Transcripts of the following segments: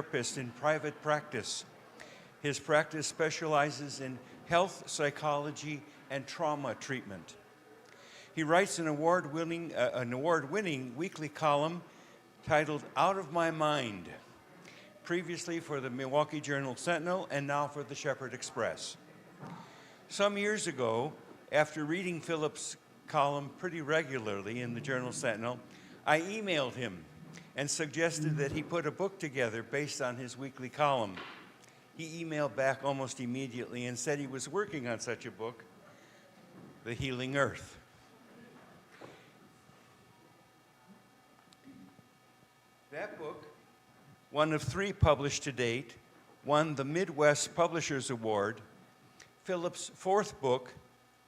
psychotherapist in private practice. His practice specializes in health, psychology, and trauma treatment. He writes an award-winning weekly column titled Out of My Mind, previously for the Milwaukee Journal Sentinel and now for the Shepherd Express. Some years ago, after reading Phillip's column pretty regularly in the Journal Sentinel, I emailed him and suggested that he put a book together based on his weekly column. He emailed back almost immediately and said he was working on such a book, The Healing Earth. That book, one of 3 published to date, won the Midwest Publishers Award. Phillip's 4th book,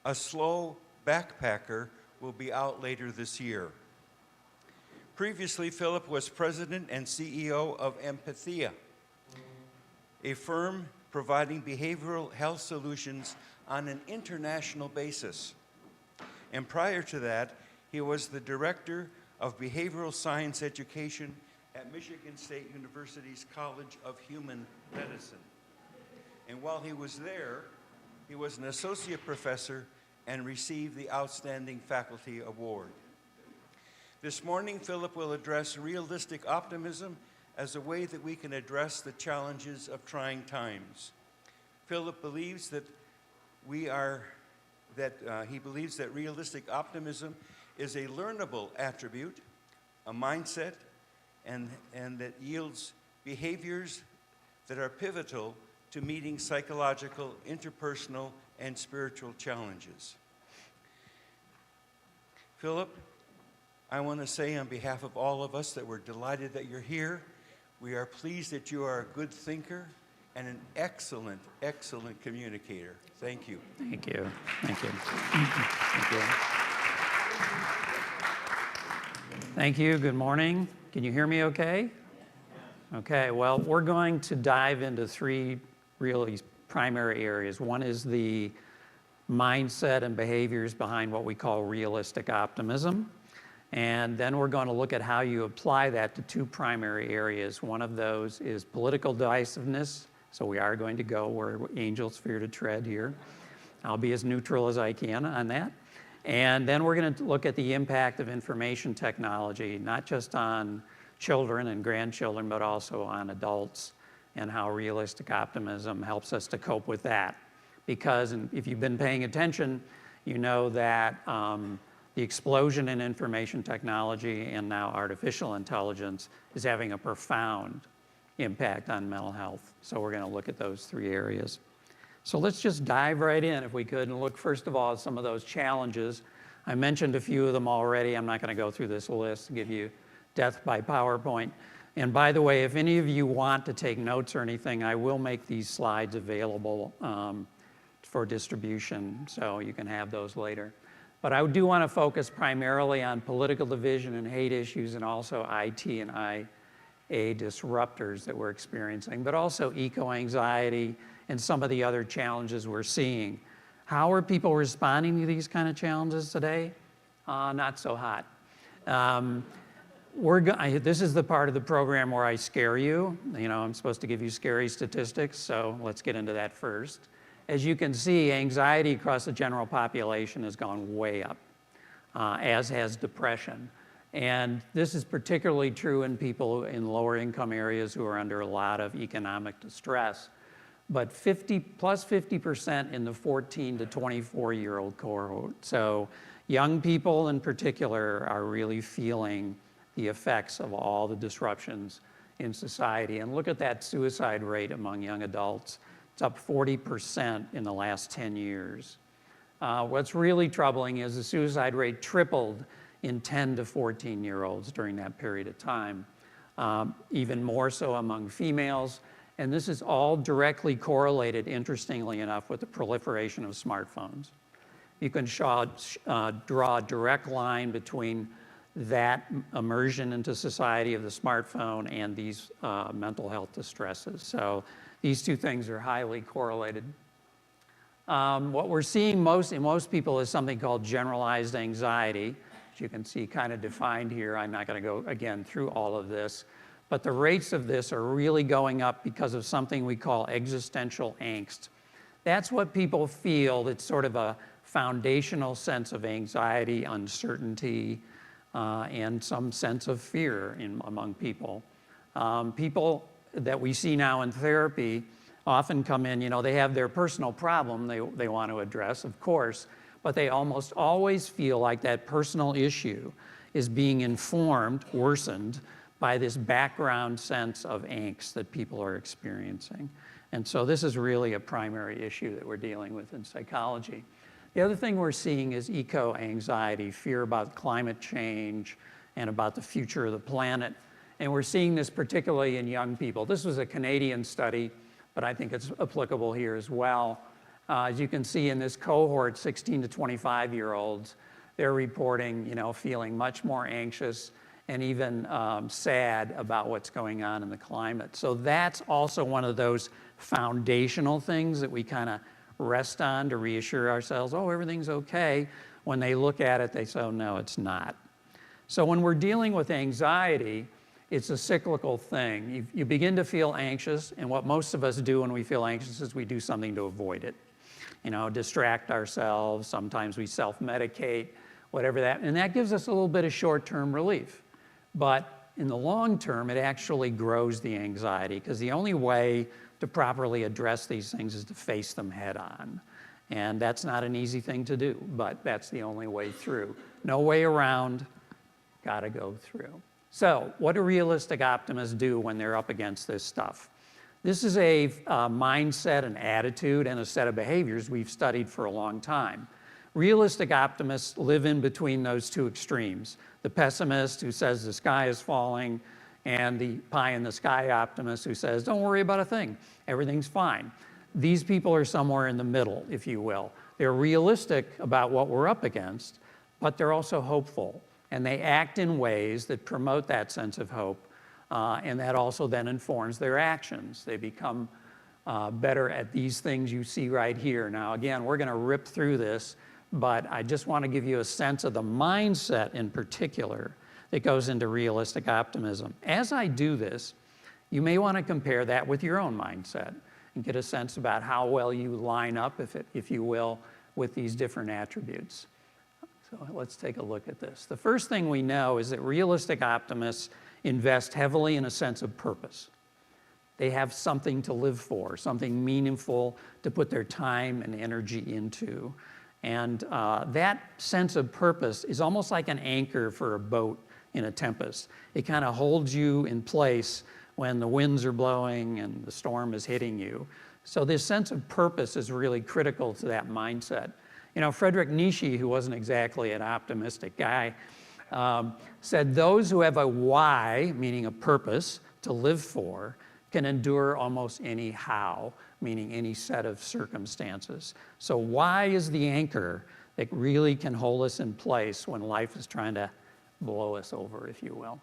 A Slow Backpacker, will be out later this year. Previously, Phillip was president and CEO of Empathia, a firm providing behavioral health solutions on an international basis. And prior to that, he was the director of behavioral science education at Michigan State University's College of Human Medicine. And while he was there, he was an associate professor and received the Outstanding Faculty Award. This morning, Phillip will address realistic optimism as a way that we can address the challenges of trying times. Phillip believes that he believes that realistic optimism is a learnable attribute, a mindset, and that yields behaviors that are pivotal to meeting psychological, interpersonal, and spiritual challenges. Phillip, I want to say on behalf of all of us that we're delighted that you're here. We are pleased that you are a good thinker and an excellent, excellent communicator. Thank you. Thank you. Thank you. Thank you. Thank you. Good morning. Can you hear me okay? Okay, well, we're going to dive into 3 really primary areas. One is the mindset and behaviors behind what we call realistic optimism. And then we're going to look at how you apply that to 2 primary areas. One of those is political divisiveness. So we are going to go where angels fear to tread here. I'll be as neutral as I can on that. And then we're going to look at the impact of information technology, not just on children and grandchildren, but also on adults, and how realistic optimism helps us to cope with that. Because if you've been paying attention, you know that the explosion in information technology and now artificial intelligence is having a profound impact on mental health. So we're going to look at those 3 areas. So let's just dive right in, if we could, and look first of all at some of those challenges. I mentioned a few of them already. I'm not going to go through this list and give you death by PowerPoint. And by the way, if any of you want to take notes or anything, I will make these slides available for distribution, so you can have those later. But I do want to focus primarily on political division and hate issues, and also IT and IA disruptors that we're experiencing, but also eco-anxiety and some of the other challenges we're seeing. How are people responding to these kind of challenges today? Not so hot. This is the part of the program where I scare you. You know, I'm supposed to give you scary statistics, so let's get into that first. As you can see, anxiety across the general population has gone way up, as has depression. And this is particularly true in people in lower income areas who are under a lot of economic distress. But plus 50% in the 14 to 24-year-old cohort. So young people in particular are really feeling the effects of all the disruptions in society. And look at that suicide rate among young adults. It's up 40% in the last 10 years. What's really troubling is the suicide rate tripled in 10 to 14-year-olds during that period of time, even more so among females. And this is all directly correlated, interestingly enough, with the proliferation of smartphones. You can draw a direct line between that immersion into society of the smartphone and these mental health distresses. So these 2 things are highly correlated. What we're seeing in most people is something called generalized anxiety, which you can see kind of defined here. I'm not going to go, again, through all of this. but the rates of this are really going up because of something we call existential angst. That's what people feel. It's sort of a foundational sense of anxiety, uncertainty, and some sense of fear among people. People that we see now in therapy often come in, they have their personal problem they want to address, of course, but they almost always feel like that personal issue is being informed, worsened, by this background sense of angst that people are experiencing. And so this is really a primary issue that we're dealing with in psychology. The other thing we're seeing is eco-anxiety, fear about climate change and about the future of the planet. And we're seeing this particularly in young people. This was a Canadian study, but I think it's applicable here as well. As you can see in this cohort, 16 to 25-year-olds, they're reporting, feeling much more anxious and even sad about what's going on in the climate. So that's also one of those foundational things that we kind of rest on to reassure ourselves, oh, everything's okay. When they look at it, they say, oh, no, it's not. So when we're dealing with anxiety, it's a cyclical thing. You begin to feel anxious, and what most of us do when we feel anxious is we do something to avoid it. Distract ourselves, sometimes we self-medicate, whatever that, and that gives us a little bit of short-term relief. But in the long term, it actually grows the anxiety, because the only way to properly address these things is to face them head on. And that's not an easy thing to do, but that's the only way through. No way around, gotta go through. So what do realistic optimists do when they're up against this stuff? This is a mindset, an attitude, and a set of behaviors we've studied for a long time. Realistic optimists live in between those two extremes. The pessimist who says the sky is falling, and the pie in the sky optimist who says, don't worry about a thing, everything's fine. These people are somewhere in the middle, if you will. They're realistic about what we're up against, but they're also hopeful. And they act in ways that promote that sense of hope, and that also then informs their actions. They become better at these things you see right here. Now, again, we're going to rip through this, but I just want to give you a sense of the mindset in particular that goes into realistic optimism. As I do this, you may want to compare that with your own mindset and get a sense about how well you line up, if you will, with these different attributes. So let's take a look at this. The first thing we know is that realistic optimists invest heavily in a sense of purpose. They have something to live for, something meaningful to put their time and energy into. And that sense of purpose is almost like an anchor for a boat in a tempest. It kind of holds you in place when the winds are blowing and the storm is hitting you. So this sense of purpose is really critical to that mindset. Friedrich Nietzsche, who wasn't exactly an optimistic guy, said those who have a why, meaning a purpose, to live for, can endure almost any how, meaning any set of circumstances. So why is the anchor that really can hold us in place when life is trying to blow us over, if you will.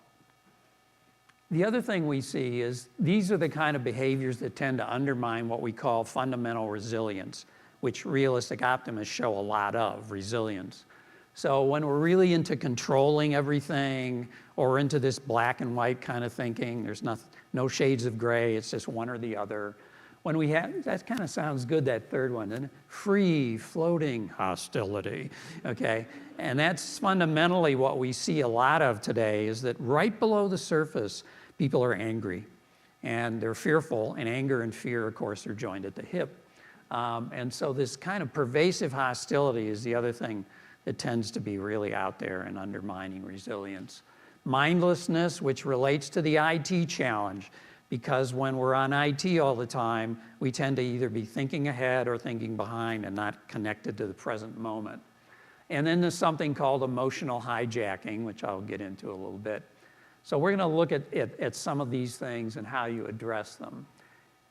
The other thing we see is these are the kind of behaviors that tend to undermine what we call fundamental resilience, which realistic optimists show a lot of, resilience. So when we're really into controlling everything or into this black and white kind of thinking, there's no shades of gray, it's just one or the other. When we have, that kind of sounds good, that third one, doesn't it? Free, floating hostility, okay? And that's fundamentally what we see a lot of today, is that right below the surface, people are angry and they're fearful, and anger and fear, of course, are joined at the hip. And so this kind of pervasive hostility is the other thing that tends to be really out there and undermining resilience. Mindlessness, which relates to the IT challenge, because when we're on IT all the time, we tend to either be thinking ahead or thinking behind and not connected to the present moment. And then there's something called emotional hijacking, which I'll get into a little bit. So we're going to look at some of these things and how you address them.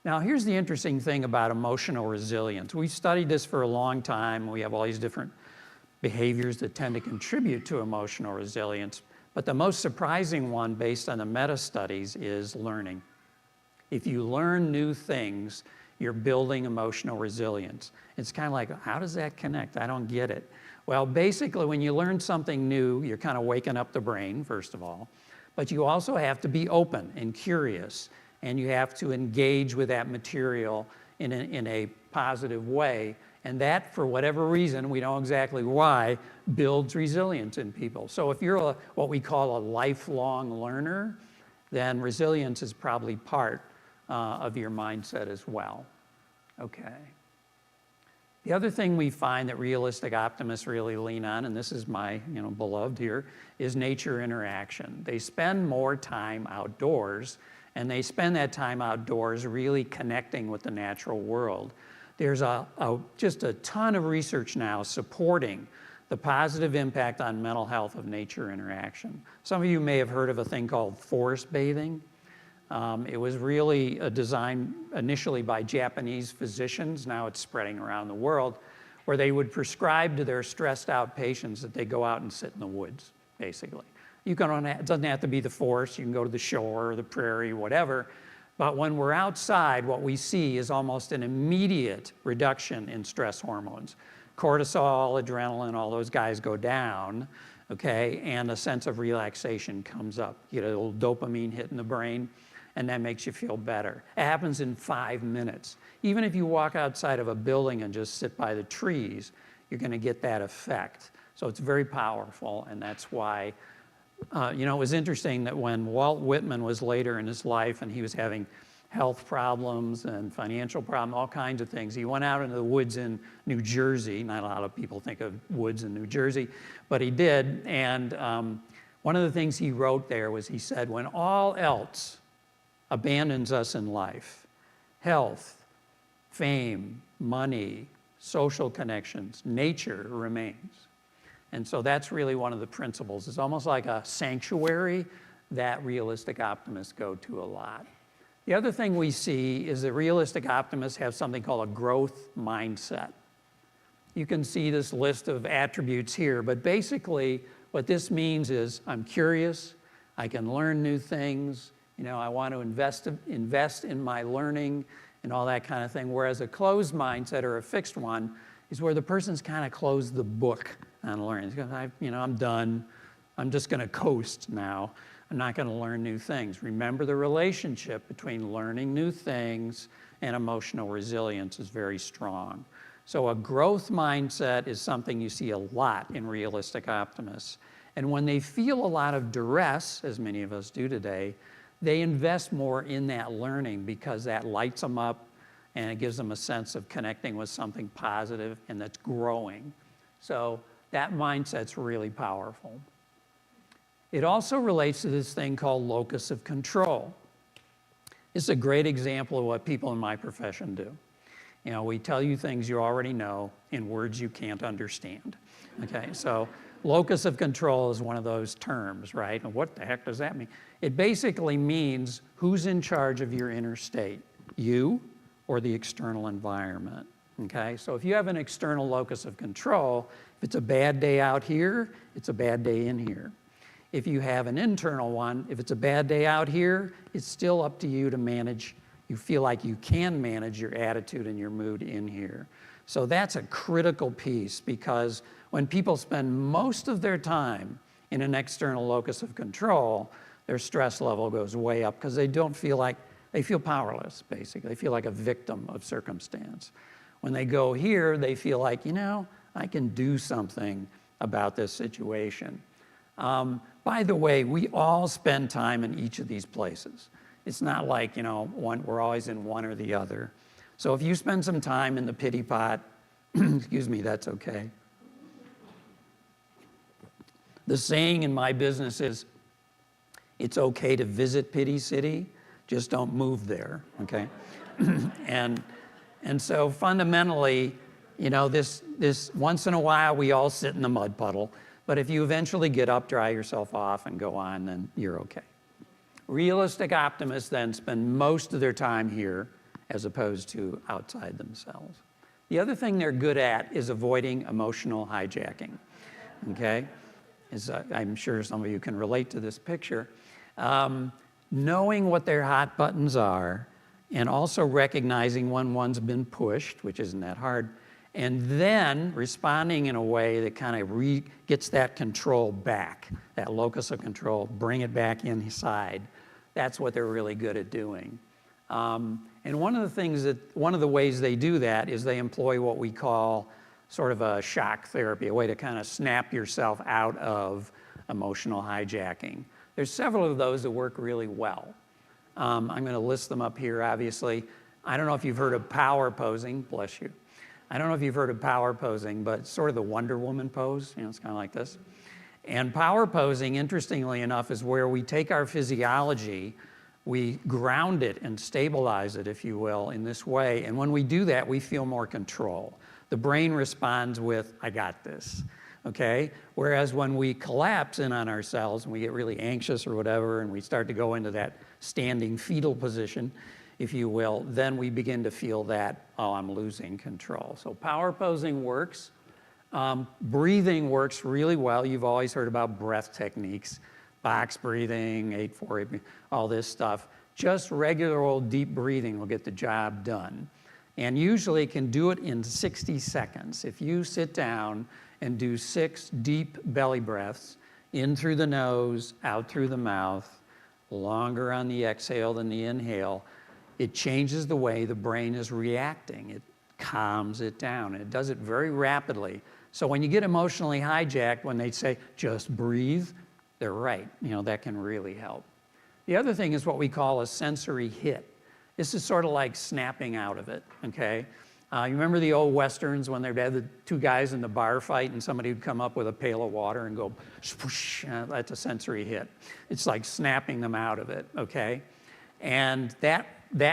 Now, here's the interesting thing about emotional resilience. We've studied this for a long time. We have all these different behaviors that tend to contribute to emotional resilience. But the most surprising one, based on the meta-studies, is learning. If you learn new things, you're building emotional resilience. It's kind of like, how does that connect? I don't get it. Well, basically, when you learn something new, you're kind of waking up the brain, first of all. but you also have to be open and curious, and you have to engage with that material in a positive way. And that, for whatever reason, we know exactly why, builds resilience in people. So if you're what we call a lifelong learner, then resilience is probably part of your mindset as well. Okay. The other thing we find that realistic optimists really lean on, and this is my beloved here, is nature interaction. They spend more time outdoors, and they spend that time outdoors really connecting with the natural world. There's just a ton of research now supporting the positive impact on mental health of nature interaction. Some of you may have heard of a thing called forest bathing. It was really a design initially by Japanese physicians, now it's spreading around the world, where they would prescribe to their stressed out patients that they go out and sit in the woods, basically. It doesn't have to be the forest, you can go to the shore or the prairie, whatever. But when we're outside, what we see is almost an immediate reduction in stress hormones. Cortisol, adrenaline, all those guys go down, okay? And a sense of relaxation comes up. You get a little dopamine hit in the brain, and that makes you feel better. It happens in 5 minutes. Even if you walk outside of a building and just sit by the trees, you're gonna get that effect. So it's very powerful, and that's why, it was interesting that when Walt Whitman was later in his life and he was having health problems and financial problems, all kinds of things, he went out into the woods in New Jersey. Not a lot of people think of woods in New Jersey, but he did. And one of the things he wrote there was, he said, when all else abandons us in life, health, fame, money, social connections, nature remains. And so that's really one of the principles. It's almost like a sanctuary that realistic optimists go to a lot. The other thing we see is that realistic optimists have something called a growth mindset. You can see this list of attributes here, but basically what this means is I'm curious, I can learn new things, I want to invest in my learning and all that kind of thing, whereas a closed mindset or a fixed one is where the person's kind of closed the book on learning. I'm done. I'm just going to coast now. I'm not going to learn new things. Remember, the relationship between learning new things and emotional resilience is very strong. So a growth mindset is something you see a lot in realistic optimists. And when they feel a lot of duress, as many of us do today, they invest more in that learning because that lights them up and it gives them a sense of connecting with something positive and that's growing. So that mindset's really powerful. It also relates to this thing called locus of control. It's a great example of what people in my profession do. We tell you things you already know in words you can't understand. Okay, so locus of control is one of those terms, right? And what the heck does that mean? It basically means who's in charge of your inner state, you or the external environment. Okay, so if you have an external locus of control, if it's a bad day out here, it's a bad day in here. If you have an internal one, if it's a bad day out here, it's still up to you to manage. You feel like you can manage your attitude and your mood in here. So that's a critical piece, because when people spend most of their time in an external locus of control, their stress level goes way up because they feel powerless, basically. They feel like a victim of circumstance. When they go here, they feel like, I can do something about this situation. By the way, we all spend time in each of these places. It's not like, we're always in one or the other. So if you spend some time in the pity pot, excuse me, that's okay. The saying in my business is, it's okay to visit Pity City, just don't move there, okay? And so fundamentally, this once in a while, we all sit in the mud puddle. But if you eventually get up, dry yourself off, and go on, then you're okay. Realistic optimists then spend most of their time here as opposed to outside themselves. The other thing they're good at is avoiding emotional hijacking, okay? I'm sure some of you can relate to this picture. Knowing what their hot buttons are, and also recognizing when one's been pushed, which isn't that hard, and then responding in a way that kind of gets that control back, that locus of control, bring it back inside. That's what they're really good at doing. And one of the ways they do that is they employ what we call sort of a shock therapy, a way to kind of snap yourself out of emotional hijacking. There's several of those that work really well. I'm going to list them up here, obviously. I don't know if you've heard of power posing, bless you. I don't know if you've heard of power posing, but it's sort of the Wonder Woman pose, it's kind of like this. And power posing, interestingly enough, is where we take our physiology, we ground it and stabilize it, if you will, in this way. And when we do that, we feel more control. The brain responds with, I got this, okay? Whereas when we collapse in on ourselves and we get really anxious or whatever, and we start to go into that standing fetal position, if you will, then we begin to feel that, oh, I'm losing control. So power posing works. Breathing works really well. You've always heard about breath techniques, box breathing, 8-4, all this stuff. Just regular old deep breathing will get the job done. And usually can do it in 60 seconds. If you sit down and do 6 deep belly breaths, in through the nose, out through the mouth, longer on the exhale than the inhale, it changes the way the brain is reacting. It calms it down, and it does it very rapidly. So when you get emotionally hijacked, when they say, just breathe, they're right. That can really help. The other thing is what we call a sensory hit. This is sort of like snapping out of it, okay? You remember the old Westerns when they'd have the 2 guys in the bar fight and somebody would come up with a pail of water and go, swoosh, that's a sensory hit. It's like snapping them out of it, okay? And that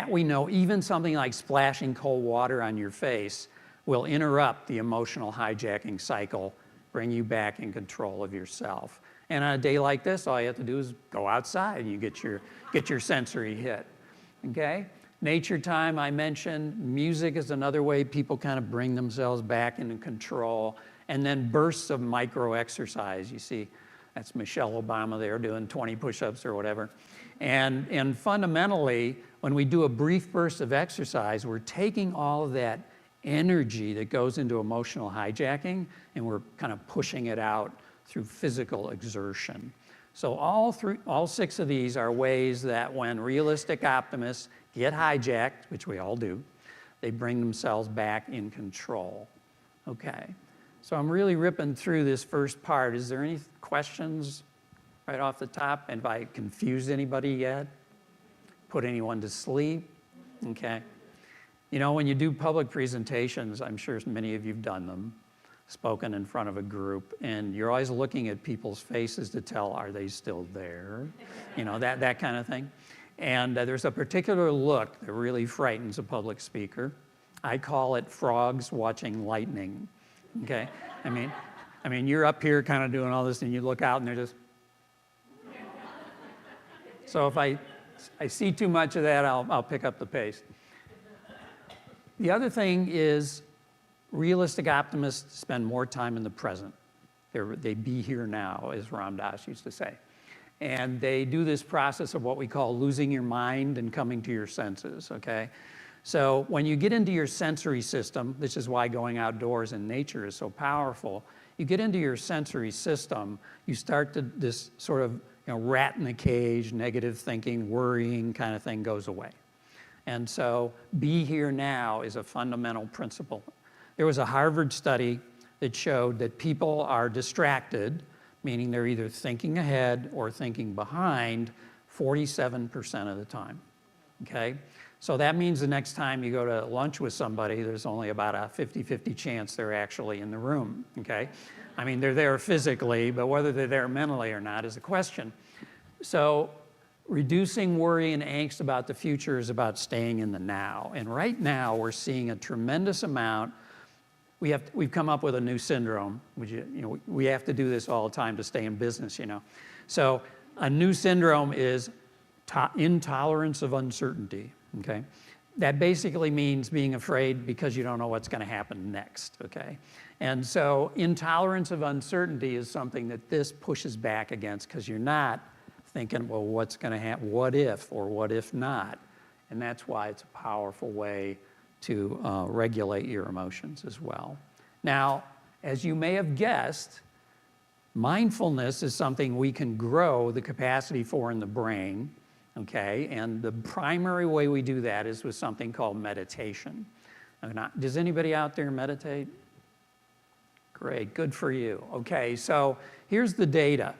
we know, even something like splashing cold water on your face will interrupt the emotional hijacking cycle, bring you back in control of yourself. And on a day like this, all you have to do is go outside and you get your sensory hit, okay? Nature time, I mentioned. Music is another way people kind of bring themselves back into control. And then bursts of micro exercise. You see, that's Michelle Obama there doing 20 push-ups or whatever. And fundamentally, when we do a brief burst of exercise, we're taking all of that energy that goes into emotional hijacking, and we're kind of pushing it out through physical exertion. So all 6 of these are ways that when realistic optimists get hijacked, which we all do, they bring themselves back in control. Okay, so I'm really ripping through this first part. Is there any questions right off the top? And have I confused anybody yet? Put anyone to sleep? Okay. When you do public presentations, I'm sure many of you've done them, spoken in front of a group, and you're always looking at people's faces to tell, are they still there? That kind of thing. And there's a particular look that really frightens a public speaker. I call it frogs watching lightning, okay? I mean, you're up here kind of doing all this, and you look out, and they're just... So if I see too much of that, I'll pick up the pace. The other thing is realistic optimists spend more time in the present. They be here now, as Ram Dass used to say. And they do this process of what we call losing your mind and coming to your senses, okay? So when you get into your sensory system, this is why going outdoors in nature is so powerful, you get into your sensory system, you start to, this sort of rat in the cage, negative thinking, worrying kind of thing goes away. And so be here now is a fundamental principle. There was a Harvard study that showed that people are distracted, meaning they're either thinking ahead or thinking behind 47% of the time, okay? So that means the next time you go to lunch with somebody, there's only about a 50-50 chance they're actually in the room, okay? I mean, they're there physically, but whether they're there mentally or not is a question. So reducing worry and angst about the future is about staying in the now. And right now, we're seeing a tremendous amount. We've come up with a new syndrome, which, we have to do this all the time to stay in business, So a new syndrome is intolerance of uncertainty, okay? That basically means being afraid because you don't know what's going to happen next, okay? And so intolerance of uncertainty is something that this pushes back against because you're not thinking, well, what's going to happen? What if or what if not? And that's why it's a powerful way to regulate your emotions as well. Now, as you may have guessed, mindfulness is something we can grow the capacity for in the brain, okay? And the primary way we do that is with something called meditation. Does anybody out there meditate? Great, good for you. Okay, so here's the data.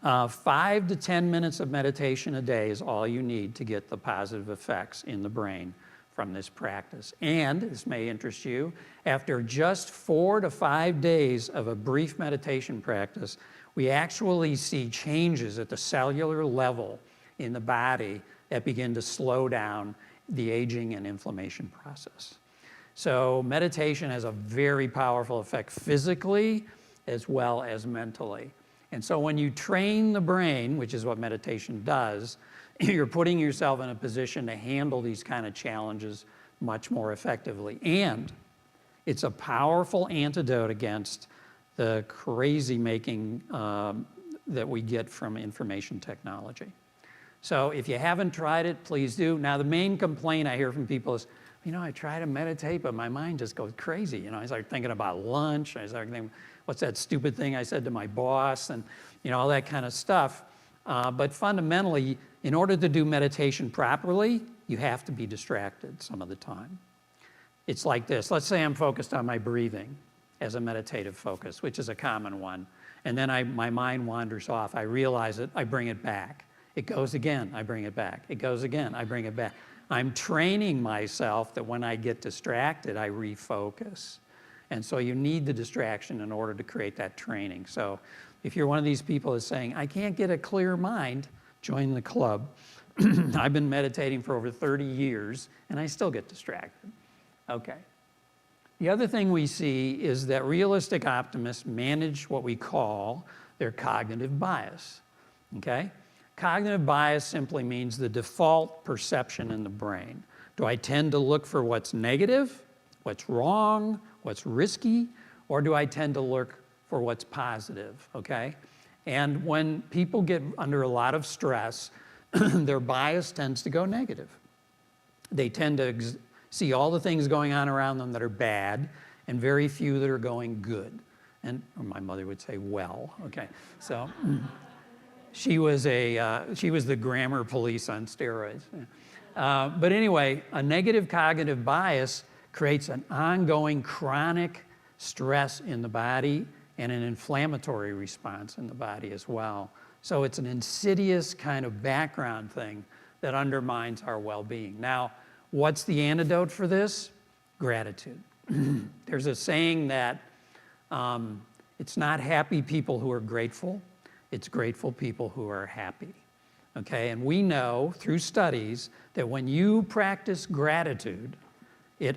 5 to 10 minutes of meditation a day is all you need to get the positive effects in the brain from this practice. And, this may interest you, after just 4 to 5 days of a brief meditation practice, we actually see changes at the cellular level in the body that begin to slow down the aging and inflammation process. So meditation has a very powerful effect physically as well as mentally. And so when you train the brain, which is what meditation does, you're putting yourself in a position to handle these kind of challenges much more effectively. And it's a powerful antidote against the crazy making that we get from information technology. So if you haven't tried it, please do. Now, the main complaint I hear from people is, I try to meditate, but my mind just goes crazy. I start thinking about lunch. I start thinking, what's that stupid thing I said to my boss, and all that kind of stuff. But fundamentally, in order to do meditation properly, you have to be distracted some of the time. It's like this. Let's say I'm focused on my breathing as a meditative focus, which is a common one. And then my mind wanders off. I realize it. I bring it back. It goes again. I bring it back. It goes again. I bring it back. I'm training myself that when I get distracted, I refocus. And so you need the distraction in order to create that training. So if you're one of these people that's saying, I can't get a clear mind, join the club. I've been meditating for over 30 years, and I still get distracted. Okay. The other thing we see is that realistic optimists manage what we call their cognitive bias. Okay? Cognitive bias simply means the default perception in the brain. Do I tend to look for what's negative, what's wrong, what's risky, or do I tend to look for what's positive, okay? And when people get under a lot of stress, their bias tends to go negative. They tend to see all the things going on around them that are bad and very few that are going good. And or my mother would say, well, okay. So she was the grammar police on steroids. But anyway, a negative cognitive bias creates an ongoing chronic stress in the body and an inflammatory response in the body as well. So it's an insidious kind of background thing that undermines our well-being. Now, what's the antidote for this? Gratitude. There's a saying that it's not happy people who are grateful, it's grateful people who are happy. Okay, and we know through studies that when you practice gratitude, it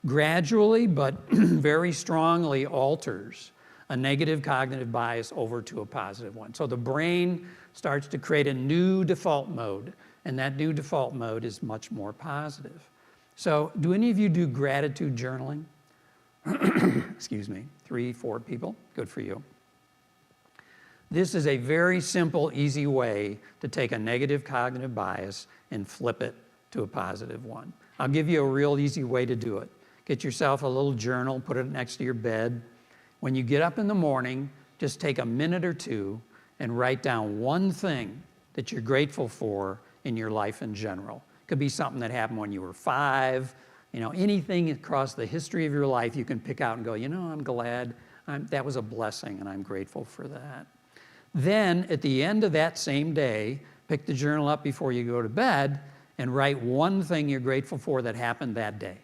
gradually but very strongly alters a negative cognitive bias over to a positive one. So the brain starts to create a new default mode, and that new default mode is much more positive. So do any of you do gratitude journaling? Excuse me, 3, 4 people, good for you. This is a very simple, easy way to take a negative cognitive bias and flip it to a positive one. I'll give you a real easy way to do it. Get yourself a little journal, put it next to your bed. When you get up in the morning, just take a minute or two and write down one thing that you're grateful for in your life in general. It could be something that happened when you were 5, anything across the history of your life you can pick out and go, I'm glad, that was a blessing and I'm grateful for that. Then at the end of that same day, pick the journal up before you go to bed and write one thing you're grateful for that happened that day.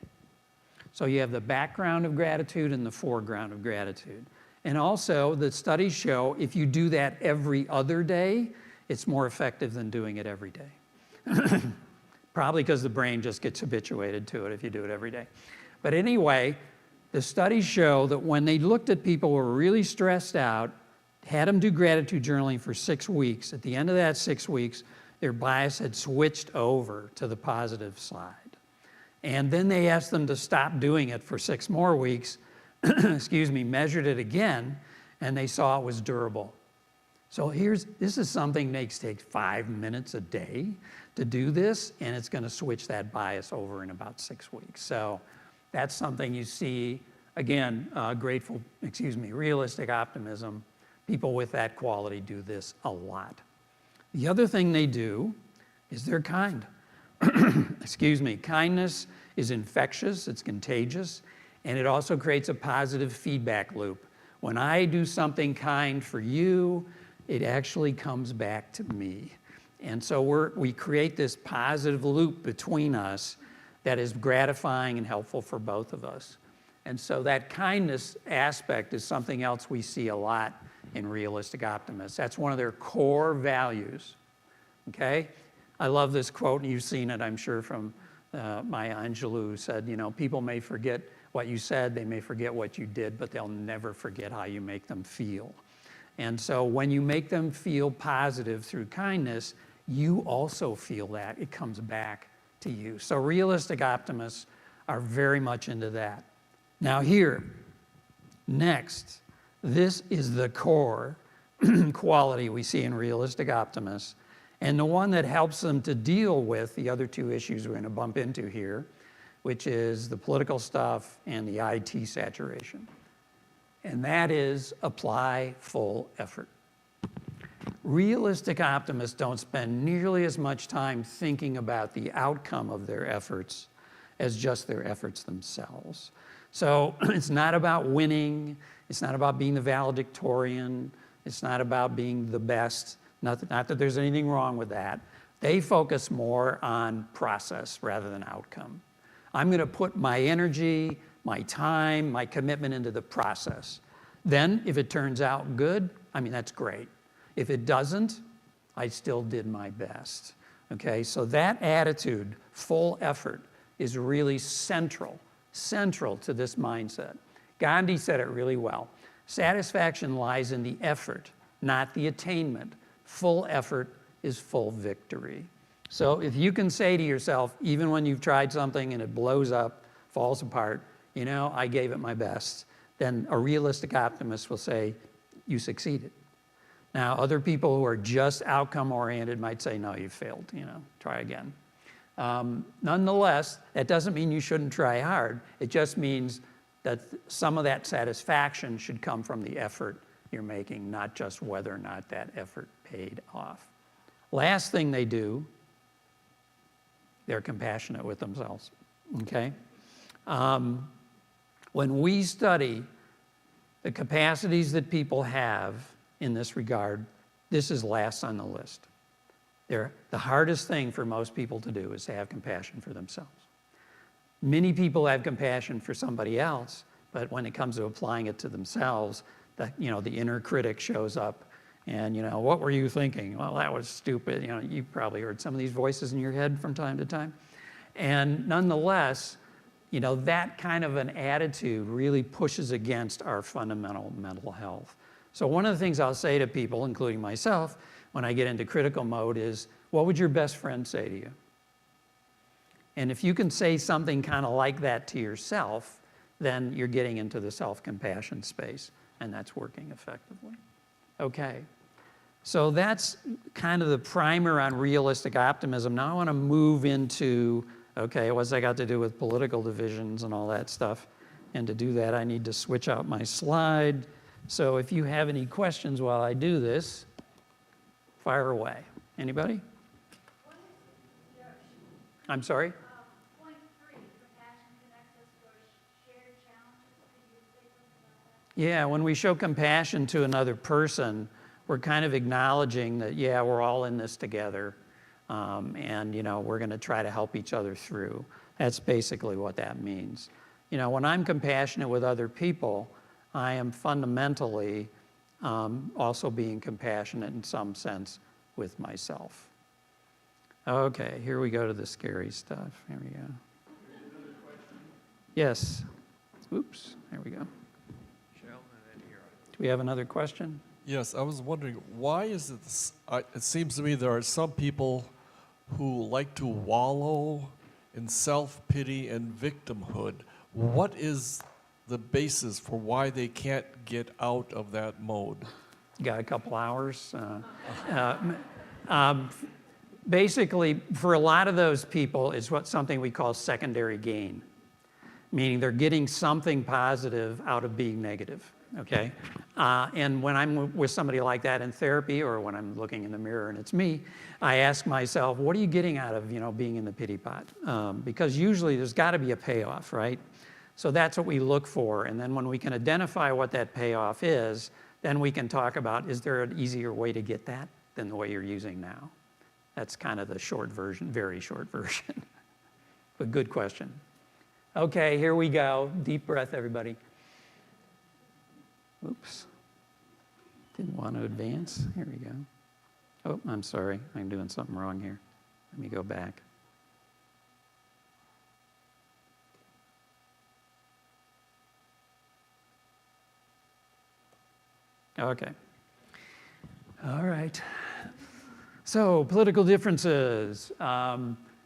So you have the background of gratitude and the foreground of gratitude. And also, the studies show if you do that every other day, it's more effective than doing it every day. Probably because the brain just gets habituated to it if you do it every day. But anyway, the studies show that when they looked at people who were really stressed out, had them do gratitude journaling for 6 weeks, at the end of that 6 weeks, their bias had switched over to the positive side. And then they asked them to stop doing it for 6 more weeks, measured it again, and they saw it was durable. So this is something that takes 5 minutes a day to do this, and it's going to switch that bias over in about 6 weeks. So That's something you see, again, realistic optimism. People with that quality do this a lot. The other thing they do is they're kind. Kindness is infectious, it's contagious, and it also creates a positive feedback loop. When I do something kind for you, it actually comes back to me. And so we create this positive loop between us that is gratifying and helpful for both of us. And so that kindness aspect is something else we see a lot in realistic optimists. That's one of their core values, okay? I love this quote, and you've seen it, I'm sure, from Maya Angelou, who said, people may forget what you said, they may forget what you did, but they'll never forget how you make them feel. And so when you make them feel positive through kindness, you also feel that. It comes back to you. So realistic optimists are very much into that. Now here, next, this is the core quality we see in realistic optimists, and the one that helps them to deal with the other two issues we're going to bump into here, which is the political stuff and the IT saturation. And that is apply full effort. Realistic optimists don't spend nearly as much time thinking about the outcome of their efforts as just their efforts themselves. So it's not about winning, it's not about being the valedictorian, it's not about being the best, not that there's anything wrong with that. They focus more on process rather than outcome. I'm going to put my energy, my time, my commitment into the process. Then, if it turns out good, that's great. If it doesn't, I still did my best. Okay, so that attitude, full effort, is really central to this mindset. Gandhi said it really well. Satisfaction lies in the effort, not the attainment. Full effort is full victory. So if you can say to yourself, even when you've tried something and it blows up, falls apart, I gave it my best, then a realistic optimist will say, you succeeded. Now, other people who are just outcome-oriented might say, no, you failed, try again. Nonetheless, that doesn't mean you shouldn't try hard. It just means that some of that satisfaction should come from the effort you're making, not just whether or not that effort paid off. Last thing they do, they're compassionate with themselves, okay? When we study the capacities that people have in this regard, this is last on the list. The hardest thing for most people to do is to have compassion for themselves. Many people have compassion for somebody else, but when it comes to applying it to themselves, the inner critic shows up and, what were you thinking? Well, that was stupid. You've probably heard some of these voices in your head from time to time. And nonetheless, that kind of an attitude really pushes against our fundamental mental health. So one of the things I'll say to people, including myself, when I get into critical mode is, what would your best friend say to you? And if you can say something kind of like that to yourself, then you're getting into the self-compassion space, and that's working effectively. Okay, so that's kind of the primer on realistic optimism. Now I want to move into, okay, what's that got to do with political divisions and all that stuff? And to do that, I need to switch out my slide. So if you have any questions while I do this, fire away. Anybody? I'm sorry? Point 3, compassion connects us to our shared challenges. Could you say something about that? Yeah, when we show compassion to another person, we're kind of acknowledging that, yeah, we're all in this together, and, we're going to try to help each other through. That's basically what that means. When I'm compassionate with other people, I am fundamentally also being compassionate in some sense with myself. Okay, here we go to the scary stuff. Here we go. Another question? Yes. Oops, there we go. Shell, and then here. Do we have another question? Yes, I was wondering, why is it, it seems to me there are some people who like to wallow in self-pity and victimhood. What is the basis for why they can't get out of that mode? Got a couple hours. Basically, for a lot of those people, it's something we call secondary gain. meaning they're getting something positive out of being negative, okay? And when I'm with somebody like that in therapy, or when I'm looking in the mirror and it's me, I ask myself, what are you getting out of, being in the pity pot? Because usually there's got to be a payoff, right? So that's what we look for. And then when we can identify what that payoff is, then we can talk about, is there an easier way to get that than the way you're using now? That's kind of the short version, very short version. But good question. Okay, here we go. Deep breath, everybody. Oops. Didn't want to advance. Here we go. Oh, I'm sorry. I'm doing something wrong here. Let me go back. Okay. All right. So, political differences.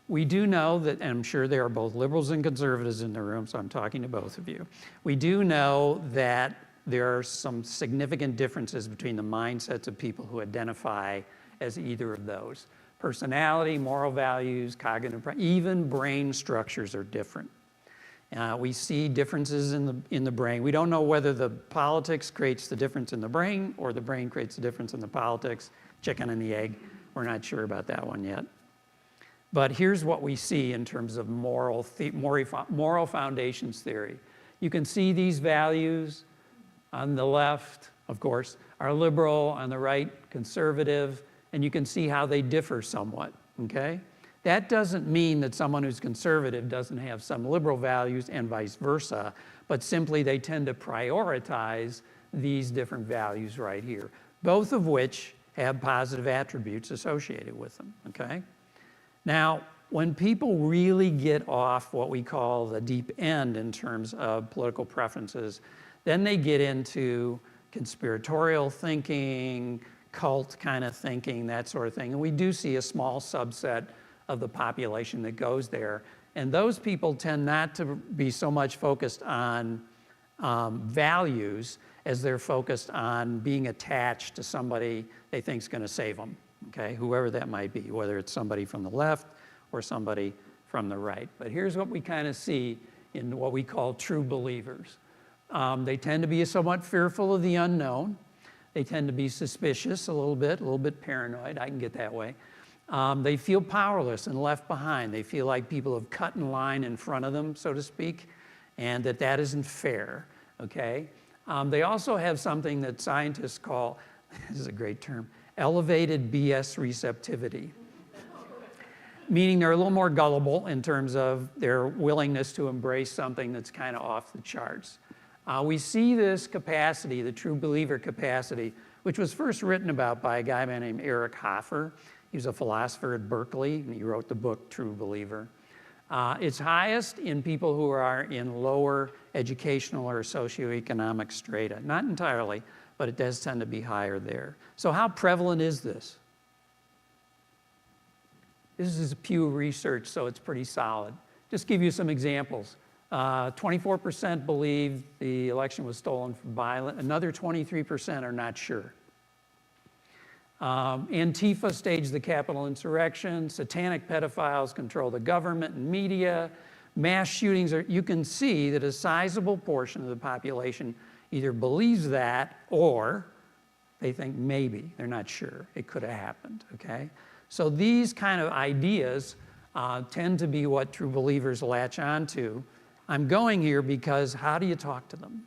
We do know that, and I'm sure there are both liberals and conservatives in the room, so I'm talking to both of you. We do know that there are some significant differences between the mindsets of people who identify as either of those. Personality, moral values, cognitive, even brain structures are different. We see differences in the brain. We don't know whether the politics creates the difference in the brain or the brain creates the difference in the politics. Chicken and the egg. We're not sure about that one yet. But here's what we see in terms of moral foundations theory. You can see these values on the left, of course, are liberal, on the right, conservative, and you can see how they differ somewhat, okay? That doesn't mean that someone who's conservative doesn't have some liberal values and vice versa, but simply they tend to prioritize these different values right here, both of which have positive attributes associated with them, okay? Now, when people really get off what we call the deep end in terms of political preferences, then they get into conspiratorial thinking, cult kind of thinking, that sort of thing. And we do see a small subset of the population that goes there. And those people tend not to be so much focused on values as they're focused on being attached to somebody they think is going to save them, okay? Whoever that might be, whether it's somebody from the left or somebody from the right. But here's what we kind of see in what we call true believers. They tend to be somewhat fearful of the unknown. They tend to be suspicious a little bit paranoid. I can get that way. They feel powerless and left behind. They feel like people have cut in line in front of them, so to speak, and that isn't fair, okay? They also have something that scientists call, this is a great term, elevated BS receptivity, meaning they're a little more gullible in terms of their willingness to embrace something that's kind of off the charts. We see this capacity, the true believer capacity, which was first written about by a guy named Eric Hoffer. He was a philosopher at Berkeley, and he wrote the book True Believer. It's highest in people who are in lower educational or socioeconomic strata. Not entirely, but it does tend to be higher there. So how prevalent is this? This is Pew Research, so it's pretty solid. Just give you some examples. 24% believe the election was stolen from violence. Another 23% are not sure. Antifa staged the Capitol insurrection. Satanic pedophiles control the government and media. Mass shootings you can see that a sizable portion of the population either believes that or they think maybe, they're not sure, it could have happened, okay? So these kind of ideas tend to be what true believers latch onto. I'm going here because how do you talk to them?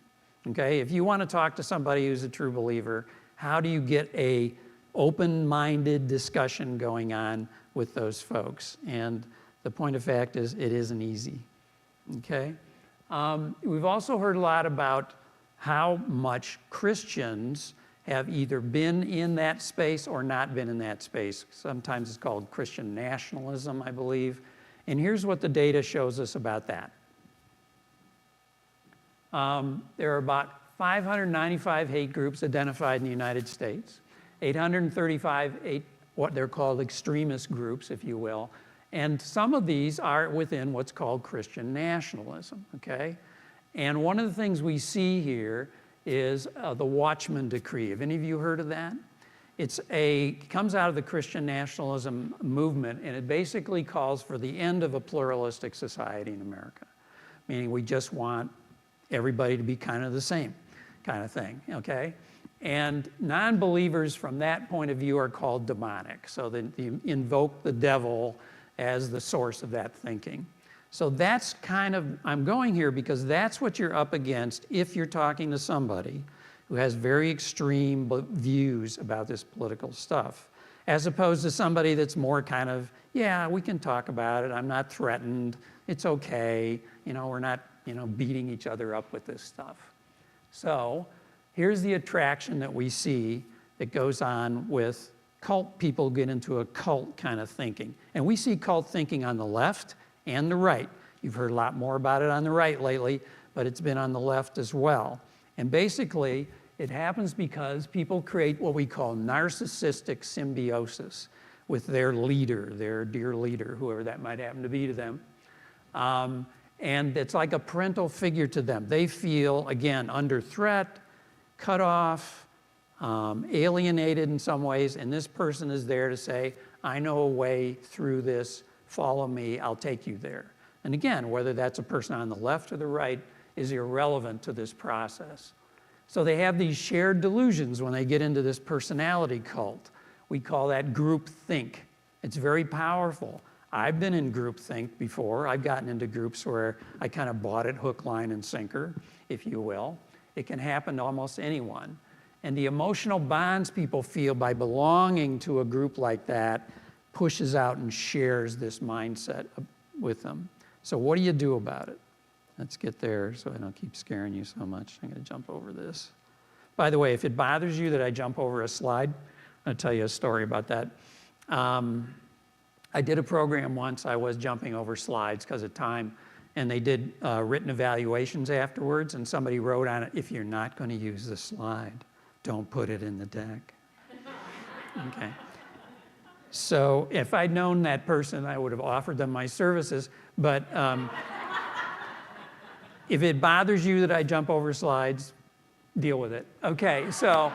Okay, if you want to talk to somebody who's a true believer, how do you get a open-minded discussion going on with those folks? And the point of fact is it isn't easy, okay? We've also heard a lot about how much Christians have either been in that space or not been in that space. Sometimes it's called Christian nationalism, I believe. And here's what the data shows us about that. There are about 595 hate groups identified in the United States, 835 what they're called extremist groups, if you will, and some of these are within what's called Christian nationalism, okay? And one of the things we see here is the Watchman Decree. Have any of you heard of that? It comes out of the Christian nationalism movement, and it basically calls for the end of a pluralistic society in America. meaning we just want everybody to be kind of the same kind of thing, okay? And non-believers from that point of view are called demonic. So they invoke the devil as the source of that thinking. So that's kind of, I'm going here because that's what you're up against if you're talking to somebody who has very extreme views about this political stuff, as opposed to somebody that's more kind of, yeah, we can talk about it, I'm not threatened, it's okay, we're not, beating each other up with this stuff. So here's the attraction that we see that goes on with cult people get into a cult kind of thinking. And we see cult thinking on the left and the right. You've heard a lot more about it on the right lately, but it's been on the left as well. And basically, it happens because people create what we call narcissistic symbiosis with their leader, their dear leader, whoever that might happen to be to them. And it's like a parental figure to them. They feel, again, under threat, cut off, alienated in some ways, and this person is there to say, I know a way through this, follow me, I'll take you there. And again, whether that's a person on the left or the right is irrelevant to this process. So they have these shared delusions when they get into this personality cult. We call that group think. It's very powerful. I've been in group think before. I've gotten into groups where I kind of bought it hook, line, and sinker, if you will. It can happen to almost anyone. And the emotional bonds people feel by belonging to a group like that pushes out and shares this mindset with them. So what do you do about it? Let's get there so I don't keep scaring you so much. I'm going to jump over this. By the way, if it bothers you that I jump over a slide, I'll tell you a story about that. I did a program once. I was jumping over slides because of time, and they did written evaluations afterwards, and somebody wrote on it, if you're not going to use the slide, don't put it in the deck. Okay. So if I'd known that person, I would have offered them my services, but if it bothers you that I jump over slides, deal with it. Okay, so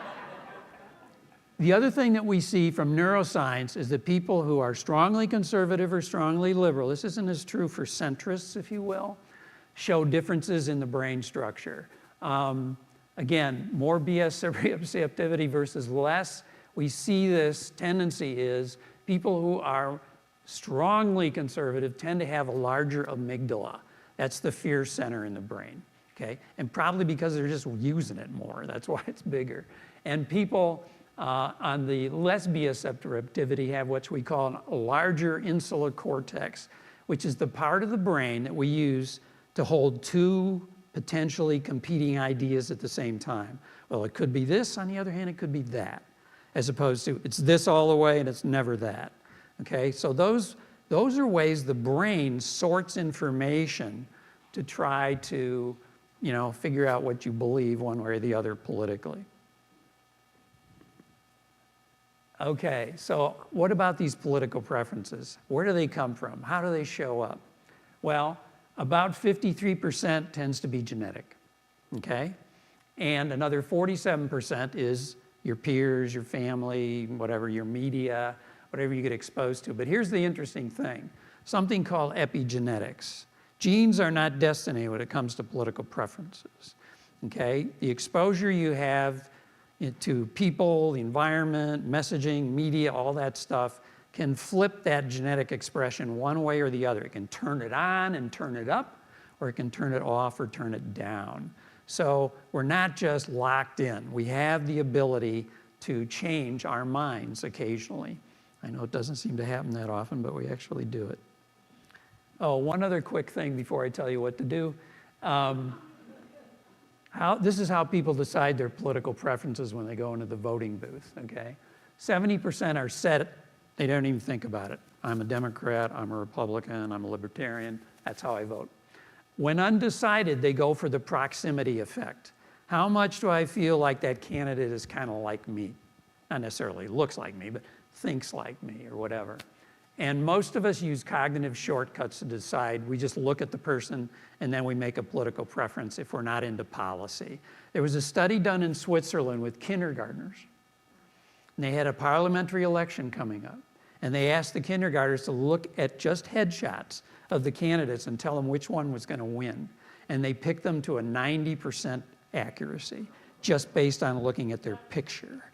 the other thing that we see from neuroscience is that people who are strongly conservative or strongly liberal, this isn't as true for centrists, if you will, show differences in the brain structure. Again, more BS receptivity versus less. We see this tendency is people who are strongly conservative tend to have a larger amygdala. That's the fear center in the brain, okay? And probably because they're just using it more. That's why it's bigger. And people on the less receptivity have what we call a larger insular cortex, which is the part of the brain that we use to hold two potentially competing ideas at the same time. Well, it could be this, on the other hand, it could be that, as opposed to it's this all the way and it's never that, okay? So those are ways the brain sorts information to try to, figure out what you believe one way or the other politically. Okay, so what about these political preferences? Where do they come from? How do they show up? Well, about 53% tends to be genetic, okay? And another 47% is your peers, your family, whatever, your media, whatever you get exposed to. But here's the interesting thing, something called epigenetics. Genes are not destiny when it comes to political preferences, okay? The exposure you have to people, the environment, messaging, media, all that stuff can flip that genetic expression one way or the other. It can turn it on and turn it up, or it can turn it off or turn it down. So we're not just locked in. We have the ability to change our minds occasionally. I know it doesn't seem to happen that often, but we actually do it. Oh, one other quick thing before I tell you what to do. This is how people decide their political preferences when they go into the voting booth, okay? 70% are set, they don't even think about it. I'm a Democrat, I'm a Republican, I'm a Libertarian, that's how I vote. When undecided, they go for the proximity effect. How much do I feel like that candidate is kind of like me? Not necessarily looks like me, but thinks like me or whatever. And most of us use cognitive shortcuts to decide. We just look at the person and then we make a political preference if we're not into policy. There was a study done in Switzerland with kindergartners. And they had a parliamentary election coming up. And they asked the kindergartners to look at just headshots of the candidates and tell them which one was going to win. And they picked them to a 90% accuracy just based on looking at their picture.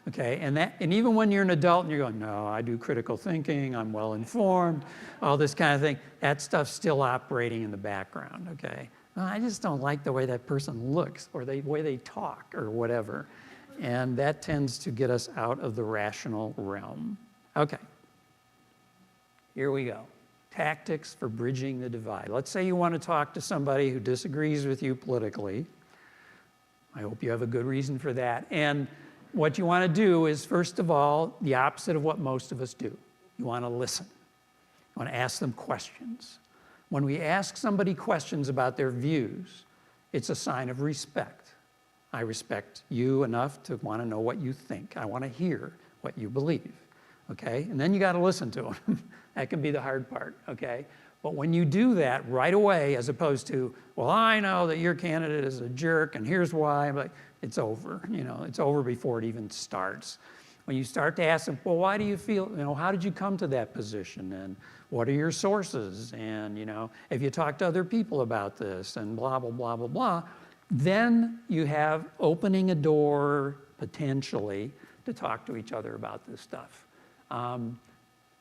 Okay, and even when you're an adult and you're going, no, I do critical thinking, I'm well informed, all this kind of thing, that stuff's still operating in the background, okay? Well, I just don't like the way that person looks or the way they talk or whatever. And that tends to get us out of the rational realm. Okay, here we go. Tactics for bridging the divide. Let's say you want to talk to somebody who disagrees with you politically. I hope you have a good reason for that. And what you want to do is, first of all, the opposite of what most of us do. You want to listen. You want to ask them questions. When we ask somebody questions about their views, it's a sign of respect. I respect you enough to want to know what you think. I want to hear what you believe, okay? And then you got to listen to them. That can be the hard part, okay? But when you do that right away, as opposed to, well, I know that your candidate is a jerk, and here's why, I'm like, it's over, it's over before it even starts. When you start to ask them, well, why do you feel, how did you come to that position? And what are your sources? And, if you talk to other people about this and blah, blah, blah, blah, blah, then you have opening a door, potentially, to talk to each other about this stuff.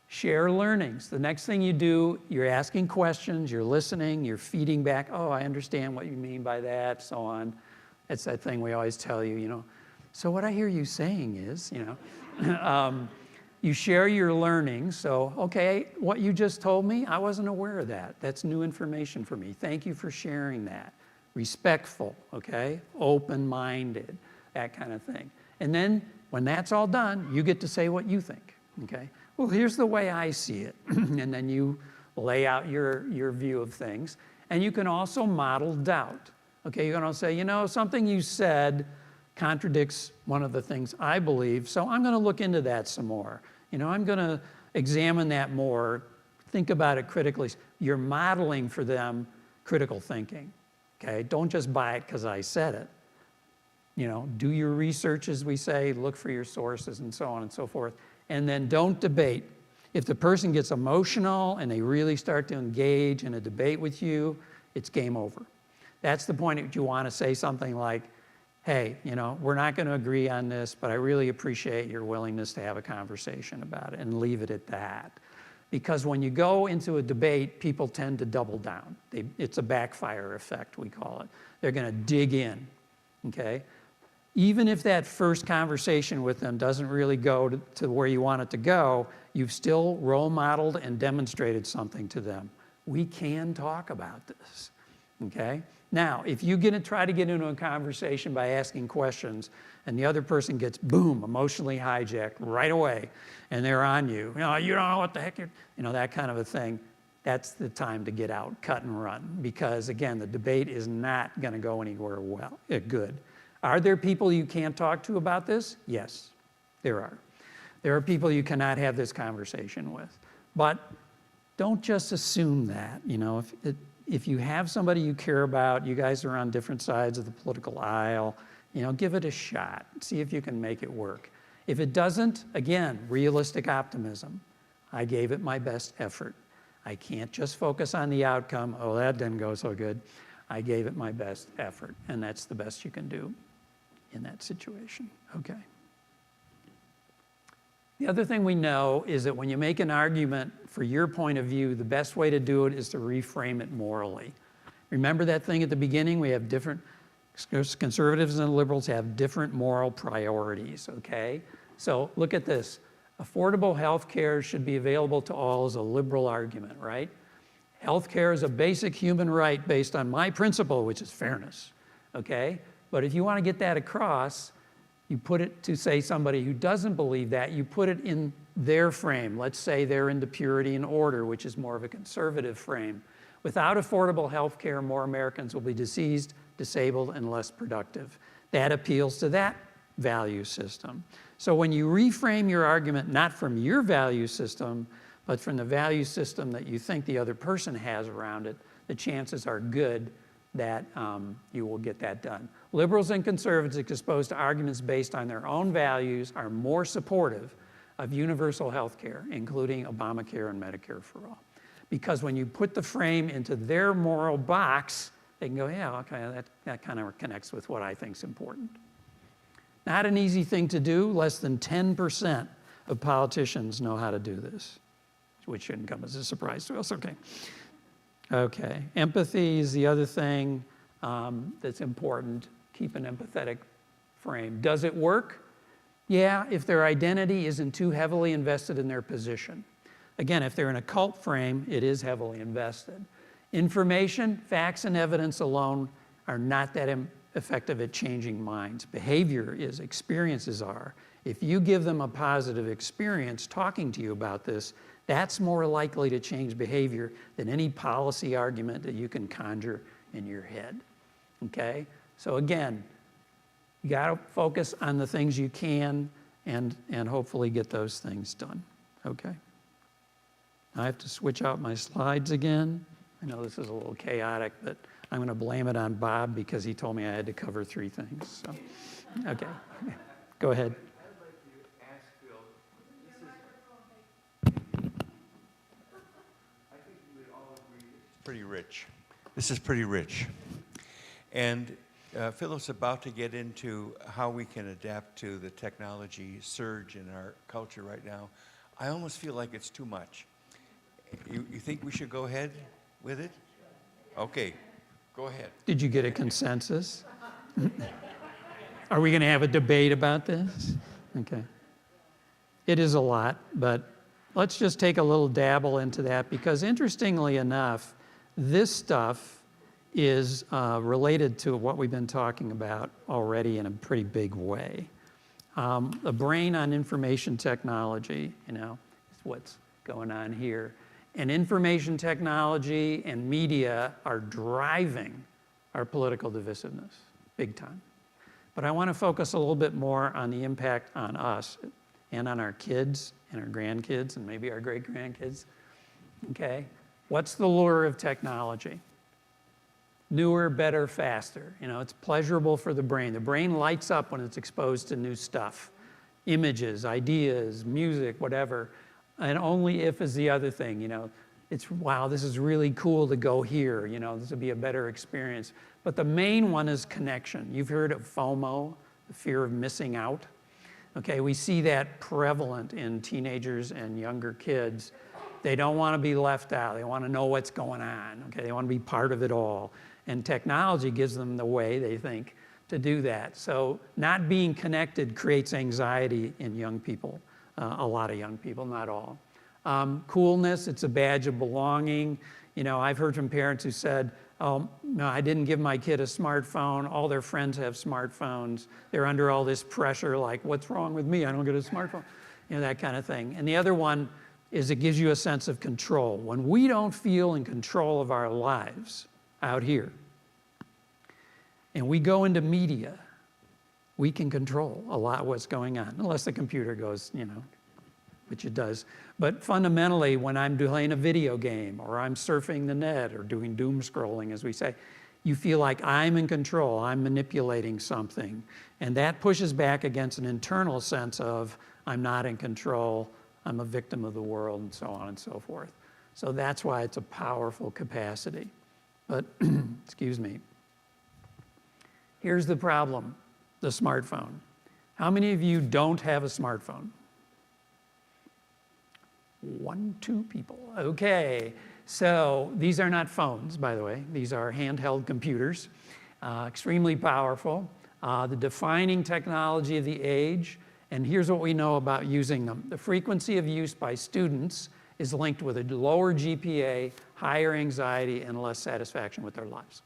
Share learnings. The next thing you do, you're asking questions, you're listening, you're feeding back, oh, I understand what you mean by that, so on. It's that thing we always tell you, so what I hear you saying is, you share your learnings. So, okay, what you just told me, I wasn't aware of that. That's new information for me. Thank you for sharing that. Respectful, okay? Open-minded, that kind of thing. And then when that's all done, you get to say what you think, okay? Well, here's the way I see it. And then you lay out your view of things. And you can also model doubt. Okay, you're going to say, something you said contradicts one of the things I believe, so I'm going to look into that some more. I'm going to examine that more, think about it critically. You're modeling for them critical thinking, okay? Don't just buy it because I said it. Do your research, as we say, look for your sources and so on and so forth. And then don't debate. If the person gets emotional and they really start to engage in a debate with you, it's game over. That's the point that you want to say something like, hey, we're not going to agree on this, but I really appreciate your willingness to have a conversation about it, and leave it at that. Because when you go into a debate, people tend to double down. It's a backfire effect, we call it. They're going to dig in, okay? Even if that first conversation with them doesn't really go to where you want it to go, you've still role modeled and demonstrated something to them. We can talk about this, okay? Now, if you try to get into a conversation by asking questions and the other person gets, boom, emotionally hijacked right away, and they're on you, you don't know what the heck you're, that kind of a thing, that's the time to get out, cut and run. Because again, the debate is not going to go anywhere good. Are there people you can't talk to about this? Yes, there are. There are people you cannot have this conversation with. But don't just assume that. If you have somebody you care about, you guys are on different sides of the political aisle, give it a shot. See if you can make it work. If it doesn't, again, realistic optimism. I gave it my best effort. I can't just focus on the outcome. Oh, that didn't go so good. I gave it my best effort, and that's the best you can do in that situation. Okay. The other thing we know is that when you make an argument for your point of view, the best way to do it is to reframe it morally. Remember that thing at the beginning? We have different, conservatives and liberals have different moral priorities, okay? So look at this. Affordable health care should be available to all is a liberal argument, right? Health care is a basic human right based on my principle, which is fairness, okay? But if you want to get that across, you put it to, say, somebody who doesn't believe that, you put it in their frame. Let's say they're into purity and order, which is more of a conservative frame. Without affordable health care, more Americans will be diseased, disabled, and less productive. That appeals to that value system. So when you reframe your argument, not from your value system, but from the value system that you think the other person has around it, the chances are good that you will get that done. Liberals and conservatives exposed to arguments based on their own values are more supportive of universal health care, including Obamacare and Medicare for all. Because when you put the frame into their moral box, they can go, yeah, okay, that kind of connects with what I think is important. Not an easy thing to do. Less than 10% of politicians know how to do this, which shouldn't come as a surprise to us. Okay. Okay. Empathy is the other thing that's important. Keep an empathetic frame. Does it work? Yeah, if their identity isn't too heavily invested in their position. Again, if they're in a cult frame, it is heavily invested. Information, facts, and evidence alone are not that effective at changing minds. Behavior is, experiences are. If you give them a positive experience talking to you about this, that's more likely to change behavior than any policy argument that you can conjure in your head. Okay? So again, you got to focus on the things you can and hopefully get those things done. Okay? I have to switch out my slides again. I know this is a little chaotic, but I'm going to blame it on Bob because he told me I had to cover 3 things. So, okay. Go ahead. I'd like to ask Phil, I think you would all agree it's pretty rich. This is pretty rich. And Philip's about to get into how we can adapt to the technology surge in our culture right now. I almost feel like it's too much. You think we should go ahead with it? Okay, go ahead. Did you get a consensus? Are we going to have a debate about this? Okay. It is a lot, but let's just take a little dabble into that because interestingly enough, this stuff is related to what we've been talking about already in a pretty big way. The brain on information technology, is what's going on here. And information technology and media are driving our political divisiveness, big time. But I want to focus a little bit more on the impact on us and on our kids and our grandkids and maybe our great-grandkids. Okay? What's the lure of technology? Newer, better, faster. It's pleasurable for the brain. The brain lights up when it's exposed to new stuff. Images, ideas, music, whatever. And only if is the other thing, it's, wow, this is really cool to go here, this would be a better experience. But the main one is connection. You've heard of FOMO, the fear of missing out. Okay, we see that prevalent in teenagers and younger kids. They don't want to be left out. They want to know what's going on. Okay, they want to be part of it all. And technology gives them the way, they think, to do that. So not being connected creates anxiety in young people. A lot of young people, not all. Coolness, it's a badge of belonging. I've heard from parents who said, oh, no, I didn't give my kid a smartphone. All their friends have smartphones. They're under all this pressure, like, what's wrong with me? I don't get a smartphone. That kind of thing. And the other one is it gives you a sense of control. When we don't feel in control of our lives out here, and we go into media, we can control a lot of what's going on, unless the computer goes, which it does. But fundamentally, when I'm playing a video game, or I'm surfing the net, or doing doom scrolling, as we say, you feel like I'm in control, I'm manipulating something. And that pushes back against an internal sense of, I'm not in control, I'm a victim of the world, and so on and so forth. So that's why it's a powerful capacity. But, excuse me. Here's the problem. The smartphone. How many of you don't have a smartphone? 1, 2 people. Okay. So these are not phones, by the way. These are handheld computers, extremely powerful. The defining technology of the age. And here's what we know about using them. The frequency of use by students is linked with a lower GPA, higher anxiety, and less satisfaction with their lives.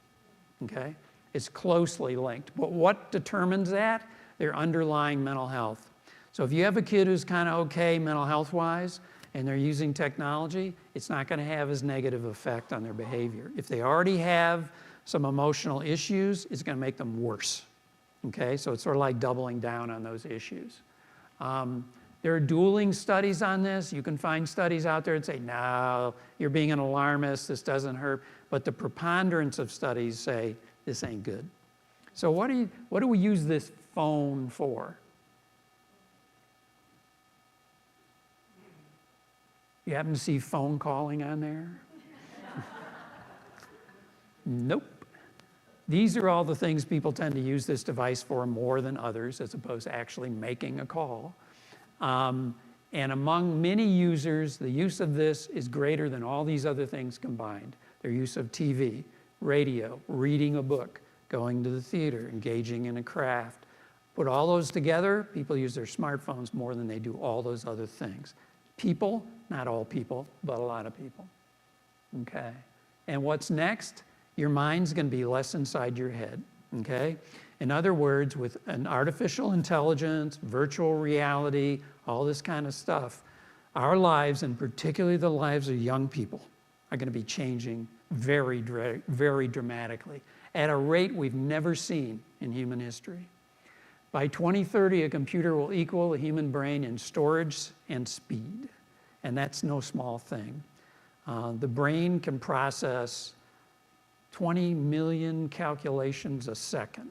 Okay? It's closely linked. But what determines that? Their underlying mental health. So if you have a kid who's kind of okay mental health-wise, and they're using technology, it's not going to have as negative effect on their behavior. If they already have some emotional issues, it's going to make them worse. Okay? So it's sort of like doubling down on those issues. There are dueling studies on this. You can find studies out there that say, no, you're being an alarmist, this doesn't hurt. But the preponderance of studies say, this ain't good. So what do we use this phone for? You happen to see phone calling on there? Nope. These are all the things people tend to use this device for more than others, as opposed to actually making a call. And among many users, the use of this is greater than all these other things combined. Their use of TV, radio, reading a book, going to the theater, engaging in a craft. Put all those together, people use their smartphones more than they do all those other things. People, not all people, but a lot of people. Okay. And what's next? Your mind's going to be less inside your head. Okay. In other words, with an artificial intelligence, virtual reality, all this kind of stuff, our lives, and particularly the lives of young people, are going to be changing very, very dramatically at a rate we've never seen in human history. By 2030, a computer will equal a human brain in storage and speed, and that's no small thing. The brain can process 20 million calculations a second.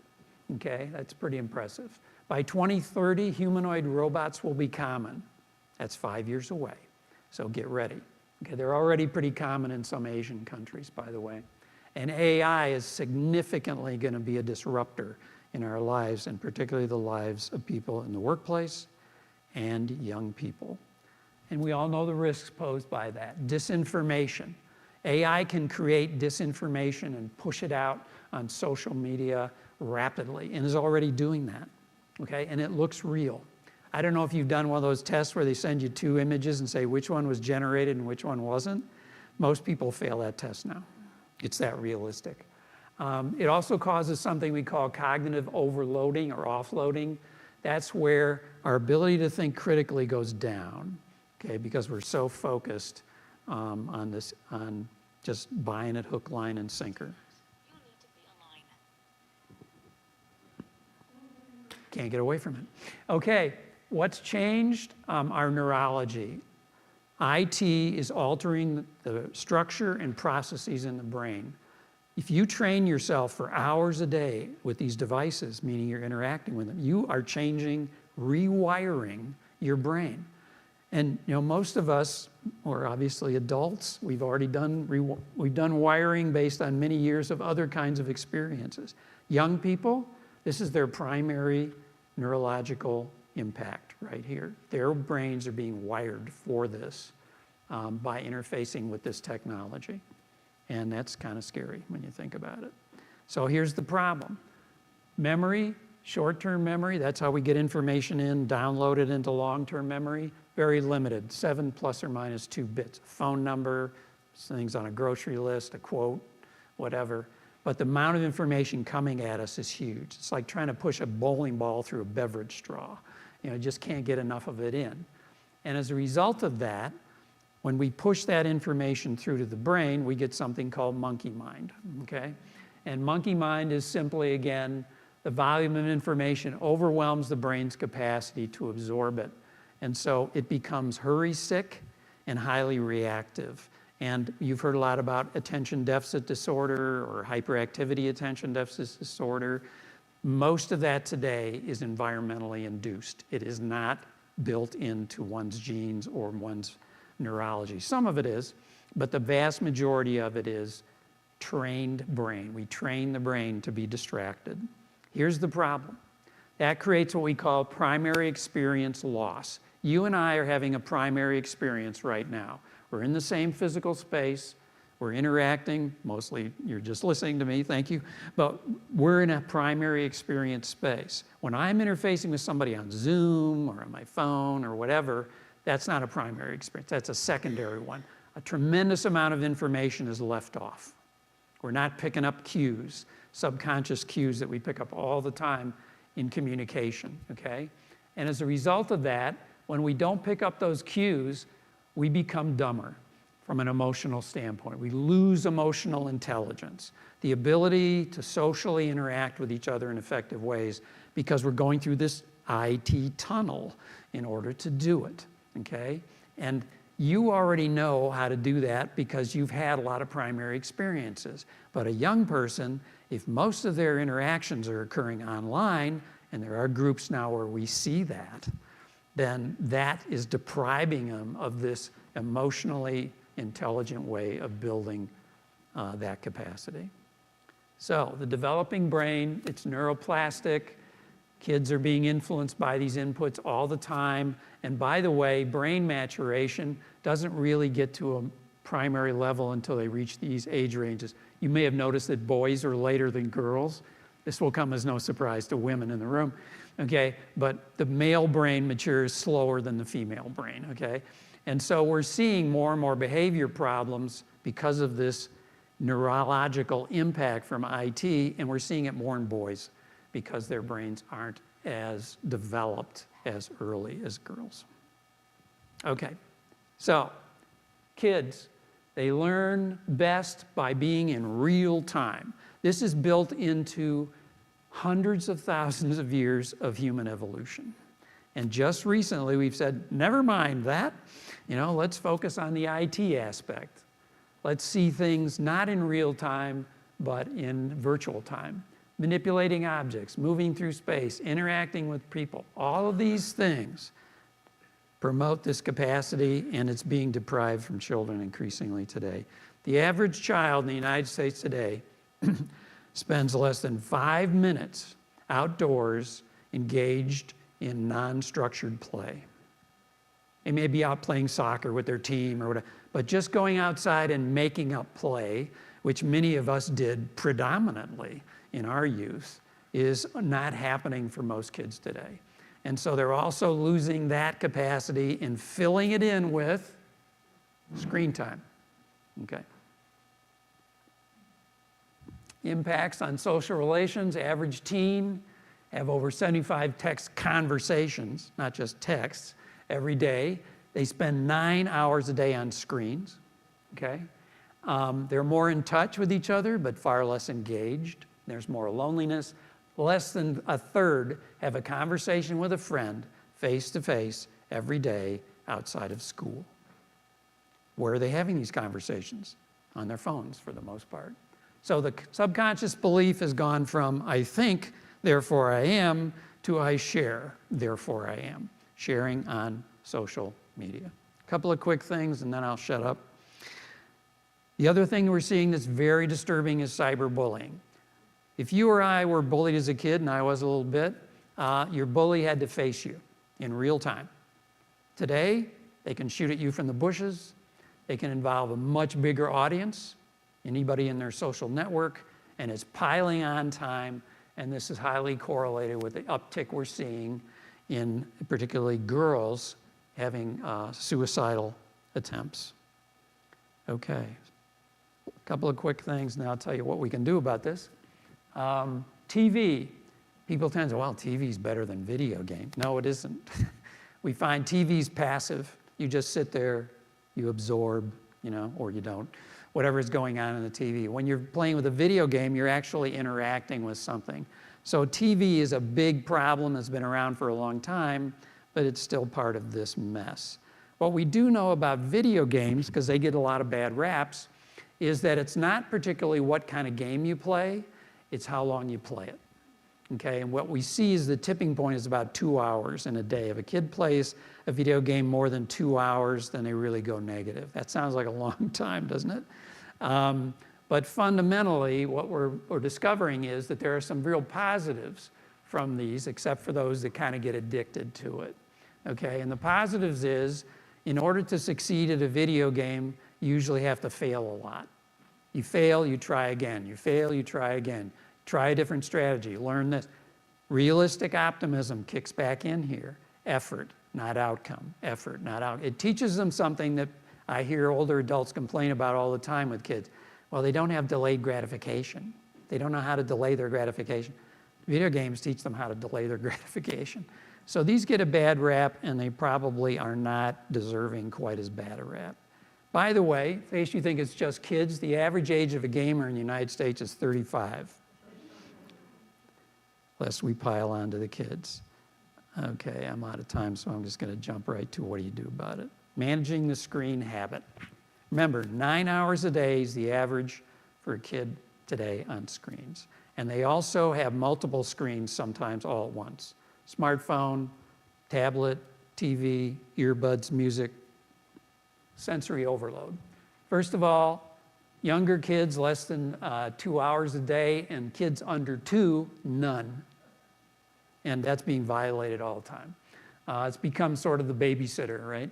Okay, that's pretty impressive. By 2030, humanoid robots will be common. That's 5 years away, so get ready. Okay, they're already pretty common in some Asian countries, by the way. And AI is significantly going to be a disruptor in our lives, and particularly the lives of people in the workplace and young people. And we all know the risks posed by that. Disinformation. AI can create disinformation and push it out on social media rapidly, and is already doing that, okay? And it looks real. I don't know if you've done one of those tests where they send you 2 images and say which one was generated and which one wasn't. Most people fail that test now. It's that realistic. It also causes something we call cognitive overloading or offloading. That's where our ability to think critically goes down, okay? Because we're so focused on just buying it hook, line, and sinker. Can't get away from it. Okay, what's changed? Our neurology. IT is altering the structure and processes in the brain. If you train yourself for hours a day with these devices, meaning you're interacting with them, you are changing, rewiring your brain. And you know, most of us, or obviously adults, we've done wiring based on many years of other kinds of experiences. Young people, this is their primary neurological impact right here. Their brains are being wired for this by interfacing with this technology. And that's kind of scary when you think about it. So here's the problem. Memory, short-term memory, that's how we get information in, download it into long-term memory, very limited, 7 plus or minus 2 bits. A phone number, things on a grocery list, a quote, whatever. But the amount of information coming at us is huge. It's like trying to push a bowling ball through a beverage straw. You know, just can't get enough of it in. And as a result of that, when we push that information through to the brain, we get something called monkey mind, okay? And monkey mind is simply, again, the volume of information overwhelms the brain's capacity to absorb it. And so it becomes hurry sick and highly reactive. And you've heard a lot about attention deficit disorder or hyperactivity attention deficit disorder. Most of that today is environmentally induced. It is not built into one's genes or one's neurology. Some of it is, but the vast majority of it is trained brain. We train the brain to be distracted. Here's the problem. That creates what we call primary experience loss. You and I are having a primary experience right now. We're in the same physical space. We're interacting. Mostly you're just listening to me, thank you. But we're in a primary experience space. When I'm interfacing with somebody on Zoom or on my phone or whatever, that's not a primary experience. That's a secondary one. A tremendous amount of information is left off. We're not picking up cues, subconscious cues that we pick up all the time in communication, okay? And as a result of that, when we don't pick up those cues, we become dumber from an emotional standpoint. We lose emotional intelligence, the ability to socially interact with each other in effective ways because we're going through this IT tunnel in order to do it, okay? And you already know how to do that because you've had a lot of primary experiences. But a young person, if most of their interactions are occurring online, and there are groups now where we see that, then that is depriving them of this emotionally intelligent way of building that capacity. So the developing brain, it's neuroplastic. Kids are being influenced by these inputs all the time. And by the way, brain maturation doesn't really get to a primary level until they reach these age ranges. You may have noticed that boys are later than girls. This will come as no surprise to women in the room, okay? But the male brain matures slower than the female brain, okay? And so we're seeing more and more behavior problems because of this neurological impact from IT, and we're seeing it more in boys because their brains aren't as developed as early as girls. Okay, so kids, they learn best by being in real time. This is built into hundreds of thousands of years of human evolution. And just recently we've said, never mind that, let's focus on the IT aspect. Let's see things not in real time, but in virtual time. Manipulating objects, moving through space, interacting with people. All of these things promote this capacity, and it's being deprived from children increasingly today. The average child in the United States today spends less than 5 minutes outdoors engaged in non-structured play. They may be out playing soccer with their team or whatever, but just going outside and making up play, which many of us did predominantly in our youth, is not happening for most kids today. And so they're also losing that capacity and filling it in with screen time, okay? Impacts on social relations. Average teen have over 75 text conversations, not just texts, every day. They spend 9 hours a day on screens, okay? They're more in touch with each other, but far less engaged. There's more loneliness. Less than a third have a conversation with a friend face-to-face every day outside of school. Where are they having these conversations? On their phones, for the most part. So the subconscious belief has gone from I think, therefore I am, to I share, therefore I am. Sharing on social media. A couple of quick things and then I'll shut up. The other thing we're seeing that's very disturbing is cyberbullying. If you or I were bullied as a kid, and I was a little bit, your bully had to face you in real time. Today, they can shoot at you from the bushes. They can involve a much bigger audience, anybody in their social network, and it's piling on time, and this is highly correlated with the uptick we're seeing in particularly girls having suicidal attempts. Okay, a couple of quick things, and I'll tell you what we can do about this. TV, people tend to say, well, TV's better than video games. No, it isn't. We find TV's passive. You just sit there, you absorb, or you don't, whatever is going on in the TV. When you're playing with a video game, you're actually interacting with something. So TV is a big problem that's been around for a long time, but it's still part of this mess. What we do know about video games, because they get a lot of bad raps, is that it's not particularly what kind of game you play, it's how long you play it, okay? And what we see is the tipping point is about 2 hours in a day. If a kid plays a video game more than 2 hours, then they really go negative. That sounds like a long time, doesn't it? But fundamentally, what we're discovering is that there are some real positives from these, except for those that kind of get addicted to it, okay? And the positives is, in order to succeed at a video game, you usually have to fail a lot. You fail, you try again. You fail, you try again. Try a different strategy, learn this. Realistic optimism kicks back in here. Effort, not outcome. Effort, not outcome. It teaches them something that I hear older adults complain about all the time with kids. Well, they don't have delayed gratification. They don't know how to delay their gratification. Video games teach them how to delay their gratification. So these get a bad rap, and they probably are not deserving quite as bad a rap. By the way, in case you think it's just kids, the average age of a gamer in the United States is 35. Lest we pile on to the kids. Okay, I'm out of time, so I'm just going to jump right to what do you do about it. Managing the screen habit. Remember, 9 hours a day is the average for a kid today on screens. And they also have multiple screens sometimes all at once. Smartphone, tablet, TV, earbuds, music. sensory overload. First of all, younger kids, less than 2 hours a day, and kids under 2, none. And that's being violated all the time. It's become sort of the babysitter, right?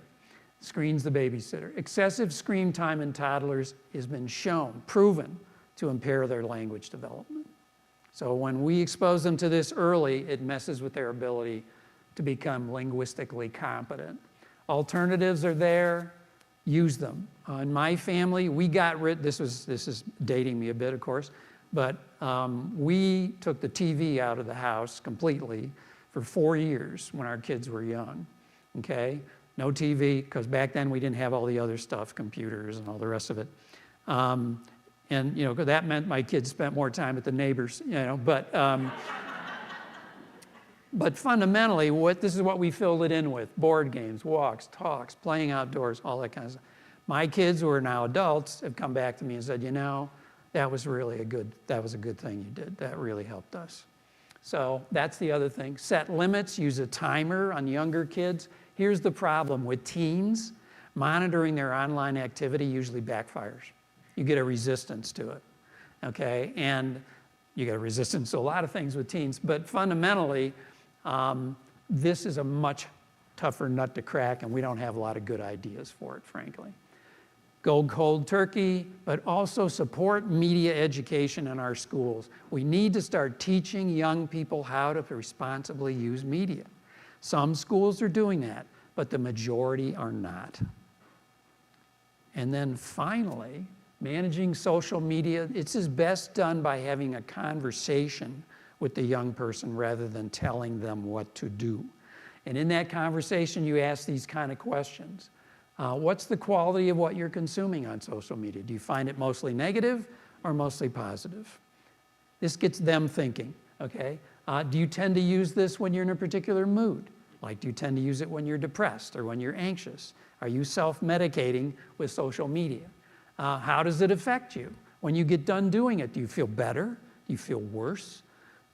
Screen's the babysitter. Excessive screen time in toddlers has been shown, proven, to impair their language development. So when we expose them to this early, it messes with their ability to become linguistically competent. Alternatives are there, use them. In my family, we got rid, this is dating me a bit, of course, but we took the TV out of the house completely for 4 years when our kids were young, okay? No TV, because back then we didn't have all the other stuff, computers and all the rest of it. And, you know, that meant my kids spent more time at the neighbors, you know, but fundamentally, this is what we filled it in with: board games, walks, talks, playing outdoors, all that kind of stuff. My kids, who are now adults, have come back to me and said, you know, that was a good thing you did. That really helped us. So that's the other thing. Set limits, use a timer on younger kids. Here's the problem with teens: monitoring their online activity usually backfires. You get a resistance to it, okay? And you get a resistance to a lot of things with teens, but fundamentally, this is a much tougher nut to crack, and we don't have a lot of good ideas for it, frankly. Go cold turkey, but also support media education in our schools. We need to start teaching young people how to responsibly use media. Some schools are doing that, but the majority are not. And then finally, managing social media, it's best done by having a conversation with the young person rather than telling them what to do. And in that conversation, you ask these kind of questions. What's the quality of what you're consuming on social media? Do you find it mostly negative or mostly positive? This gets them thinking, okay? Do you tend to use this when you're in a particular mood? Like, do you tend to use it when you're depressed or when you're anxious? Are you self-medicating with social media? How does it affect you? When you get done doing it, do you feel better? Do you feel worse?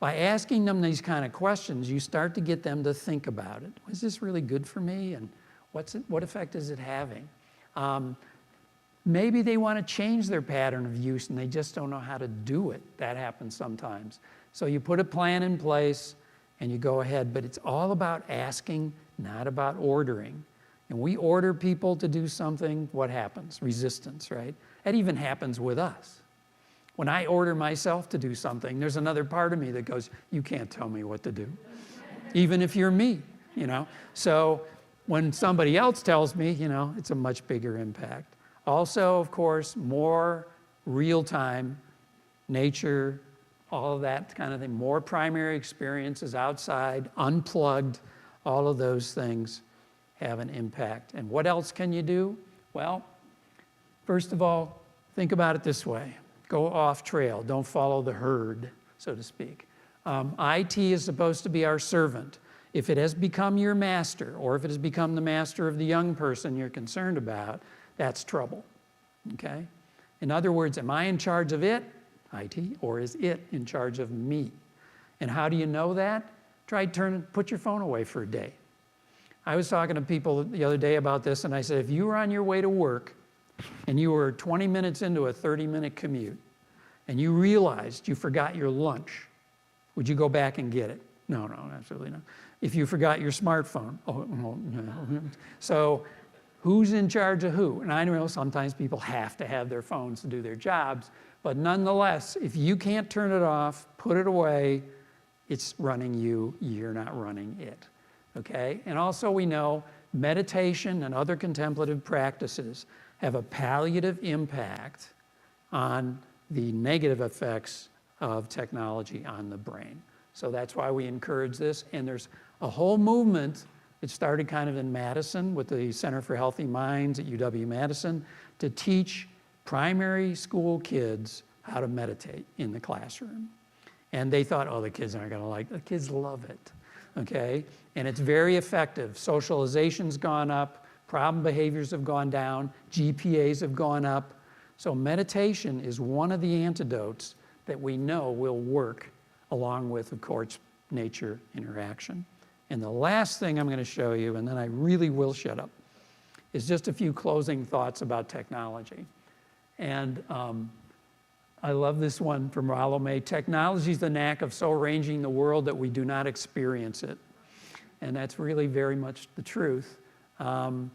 By asking them these kind of questions, you start to get them to think about it. Is this really good for me? And what effect is it having? Maybe they want to change their pattern of use and they just don't know how to do it. That happens sometimes. So you put a plan in place and you go ahead, but it's all about asking, not about ordering. And we order people to do something, what happens? Resistance, right? That even happens with us. When I order myself to do something, there's another part of me that goes, you can't tell me what to do, even if you're me, you know? So when somebody else tells me, you know, it's a much bigger impact. Also, of course, more real-time, nature, all of that kind of thing, more primary experiences outside, unplugged, all of those things have an impact. And what else can you do? Well, first of all, think about it this way. Go off trail. Don't follow the herd, so to speak. IT is supposed to be our servant. If it has become your master, or if it has become the master of the young person you're concerned about, that's trouble, okay? In other words, am I in charge of it, IT, or is it in charge of me? And how do you know that? Put your phone away for a day. I was talking to people the other day about this, and I said, if you were on your way to work and you were 20 minutes into a 30-minute commute and you realized you forgot your lunch, would you go back and get it? No, absolutely not. If you forgot your smartphone, no. So who's in charge of who? And I know sometimes people have to have their phones to do their jobs, but nonetheless, if you can't turn it off, put it away, it's running you, you're not running it. Okay? And also we know meditation and other contemplative practices have a palliative impact on the negative effects of technology on the brain. So that's why we encourage this. And there's a whole movement. It started kind of in Madison with the Center for Healthy Minds at UW-Madison to teach primary school kids how to meditate in the classroom. And they thought, oh, the kids aren't going to like it. The kids love it. Okay? And it's very effective. Socialization's gone up, problem behaviors have gone down, GPAs have gone up. So meditation is one of the antidotes that we know will work, along with, of course, nature interaction. And the last thing I'm going to show you, and then I really will shut up, is just a few closing thoughts about technology. And I love this one from Rollo May. Technology is the knack of so arranging the world that we do not experience it. And that's really very much the truth. Oh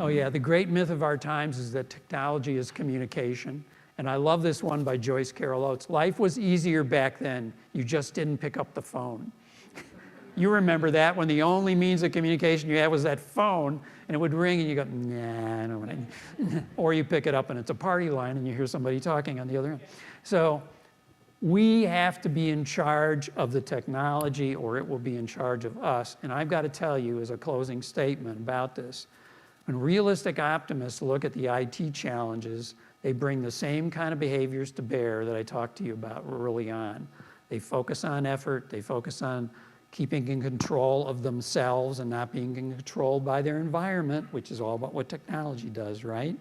yeah, the great myth of our times is that technology is communication. And I love this one by Joyce Carol Oates. Life was easier back then. You just didn't pick up the phone. You remember that, when the only means of communication you had was that phone, and it would ring and you go, nah, I don't want to. Or you pick it up and it's a party line and you hear somebody talking on the other end. So we have to be in charge of the technology, or it will be in charge of us. And I've got to tell you, as a closing statement about this, when realistic optimists look at the IT challenges, they bring the same kind of behaviors to bear that I talked to you about early on. They focus on effort, they focus on keeping in control of themselves and not being controlled by their environment, which is all about what technology does, right?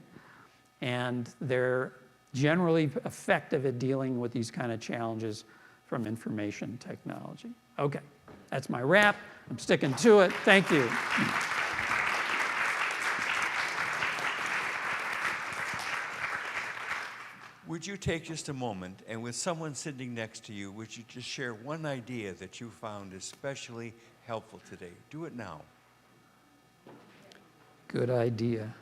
And they're generally effective at dealing with these kind of challenges from information technology. Okay, that's my wrap. I'm sticking to it. Thank you. Would you take just a moment, and with someone sitting next to you, would you just share one idea that you found especially helpful today? Do it now. Good idea.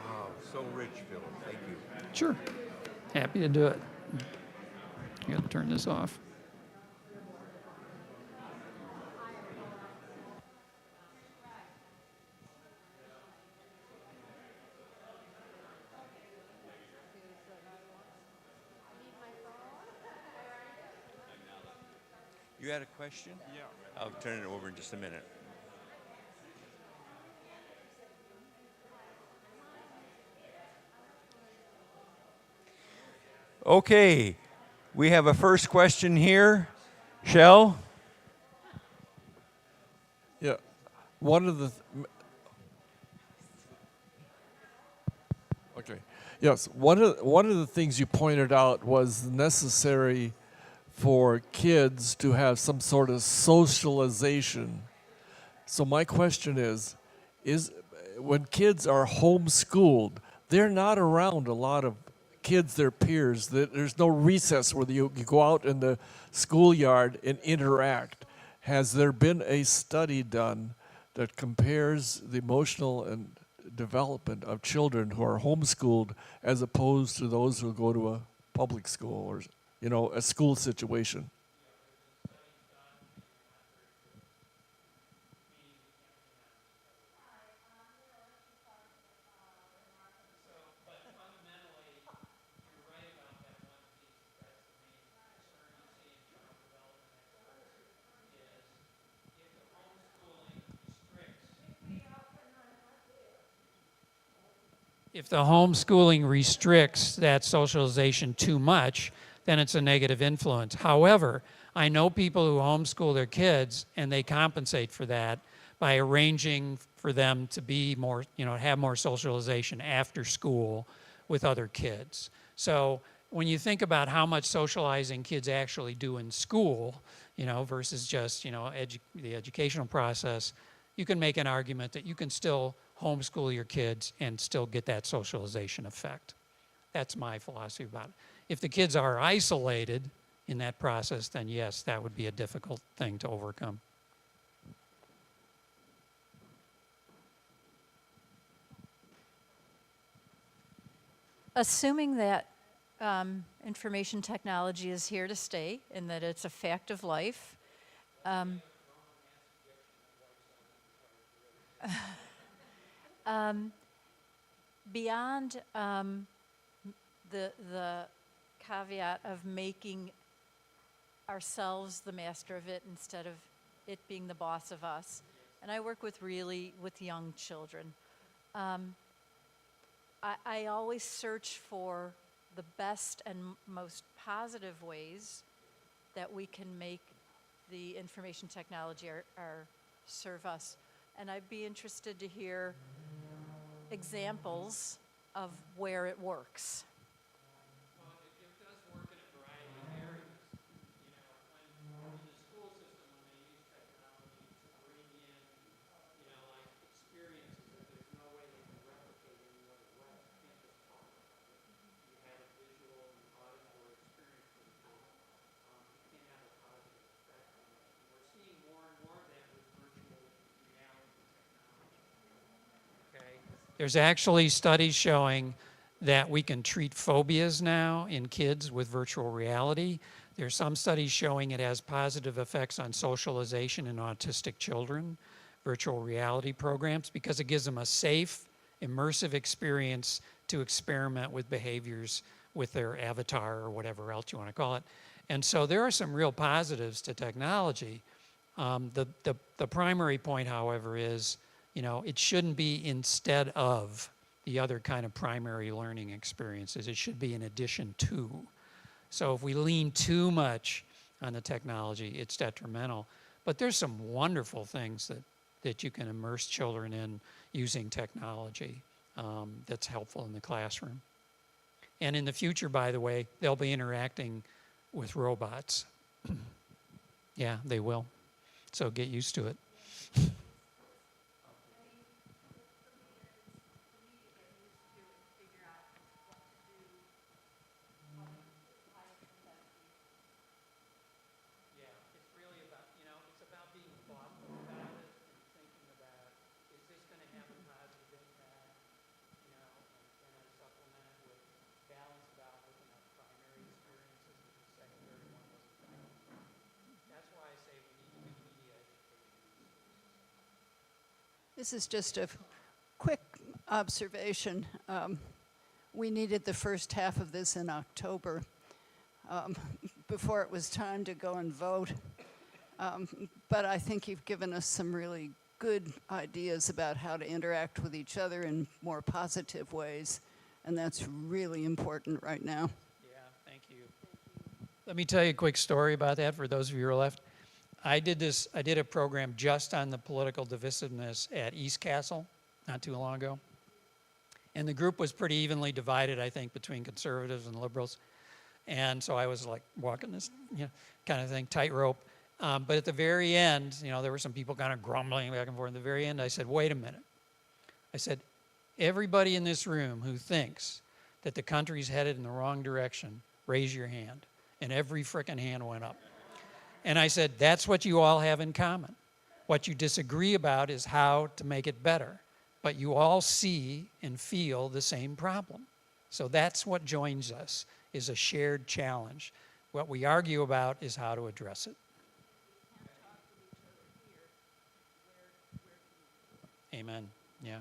Wow, so rich, Phillip. Thank you. Sure. Happy to do it. I got to turn this off. You had a question? Yeah. I'll turn it over in just a minute. Okay, we have a first question here. Shell? Yeah, one of the okay, yes, one of the things you pointed out was necessary for kids to have some sort of socialization. So my question is when kids are homeschooled, they're not around a lot of kids, their peers. There's no recess where you go out in the schoolyard and interact. Has there been a study done that compares the emotional and development of children who are homeschooled as opposed to those who go to a public school or a school situation? If the homeschooling restricts that socialization too much, then it's a negative influence. However, I know people who homeschool their kids and they compensate for that by arranging for them to be more, have more socialization after school with other kids. So when you think about how much socializing kids actually do in school, versus just, the educational process, you can make an argument that you can still homeschool your kids and still get that socialization effect. That's my philosophy about it. If the kids are isolated in that process, then yes, that would be a difficult thing to overcome. Assuming that information technology is here to stay and that it's a fact of life, beyond the caveat of making ourselves the master of it instead of it being the boss of us, and I work with young children, I always search for the best and most positive ways that we can make the information technology serve us. And I'd be interested to hear examples of where it works. Well, it does work in a variety of areas. There's actually studies showing that we can treat phobias now in kids with virtual reality. There's some studies showing it has positive effects on socialization in autistic children, virtual reality programs, because it gives them a safe, immersive experience to experiment with behaviors with their avatar or whatever else you want to call it. And so there are some real positives to technology. The primary point, however, is, you know, it shouldn't be instead of the other kind of primary learning experiences. It should be in addition to. So if we lean too much on the technology, it's detrimental. But there's some wonderful things that you can immerse children in using technology that's helpful in the classroom. And in the future, by the way, they'll be interacting with robots. Yeah, they will. So get used to it. This is just a quick observation. We needed the first half of this in October before it was time to go and vote. But I think you've given us some really good ideas about how to interact with each other in more positive ways, and that's really important right now. Yeah, thank you. Let me tell you a quick story about that for those of you who are left. I did a program just on the political divisiveness at East Castle not too long ago. And the group was pretty evenly divided, I think, between conservatives and liberals. And so I was like walking this kind of thing, tightrope. But at the very end, there were some people kind of grumbling back and forth. At the very end, I said, wait a minute. I said, everybody in this room who thinks that the country's headed in the wrong direction, raise your hand. And every frickin' hand went up. And I said, that's what you all have in common. What you disagree about is how to make it better. But you all see and feel the same problem. So that's what joins us, is a shared challenge. What we argue about is how to address it. Amen. Yeah.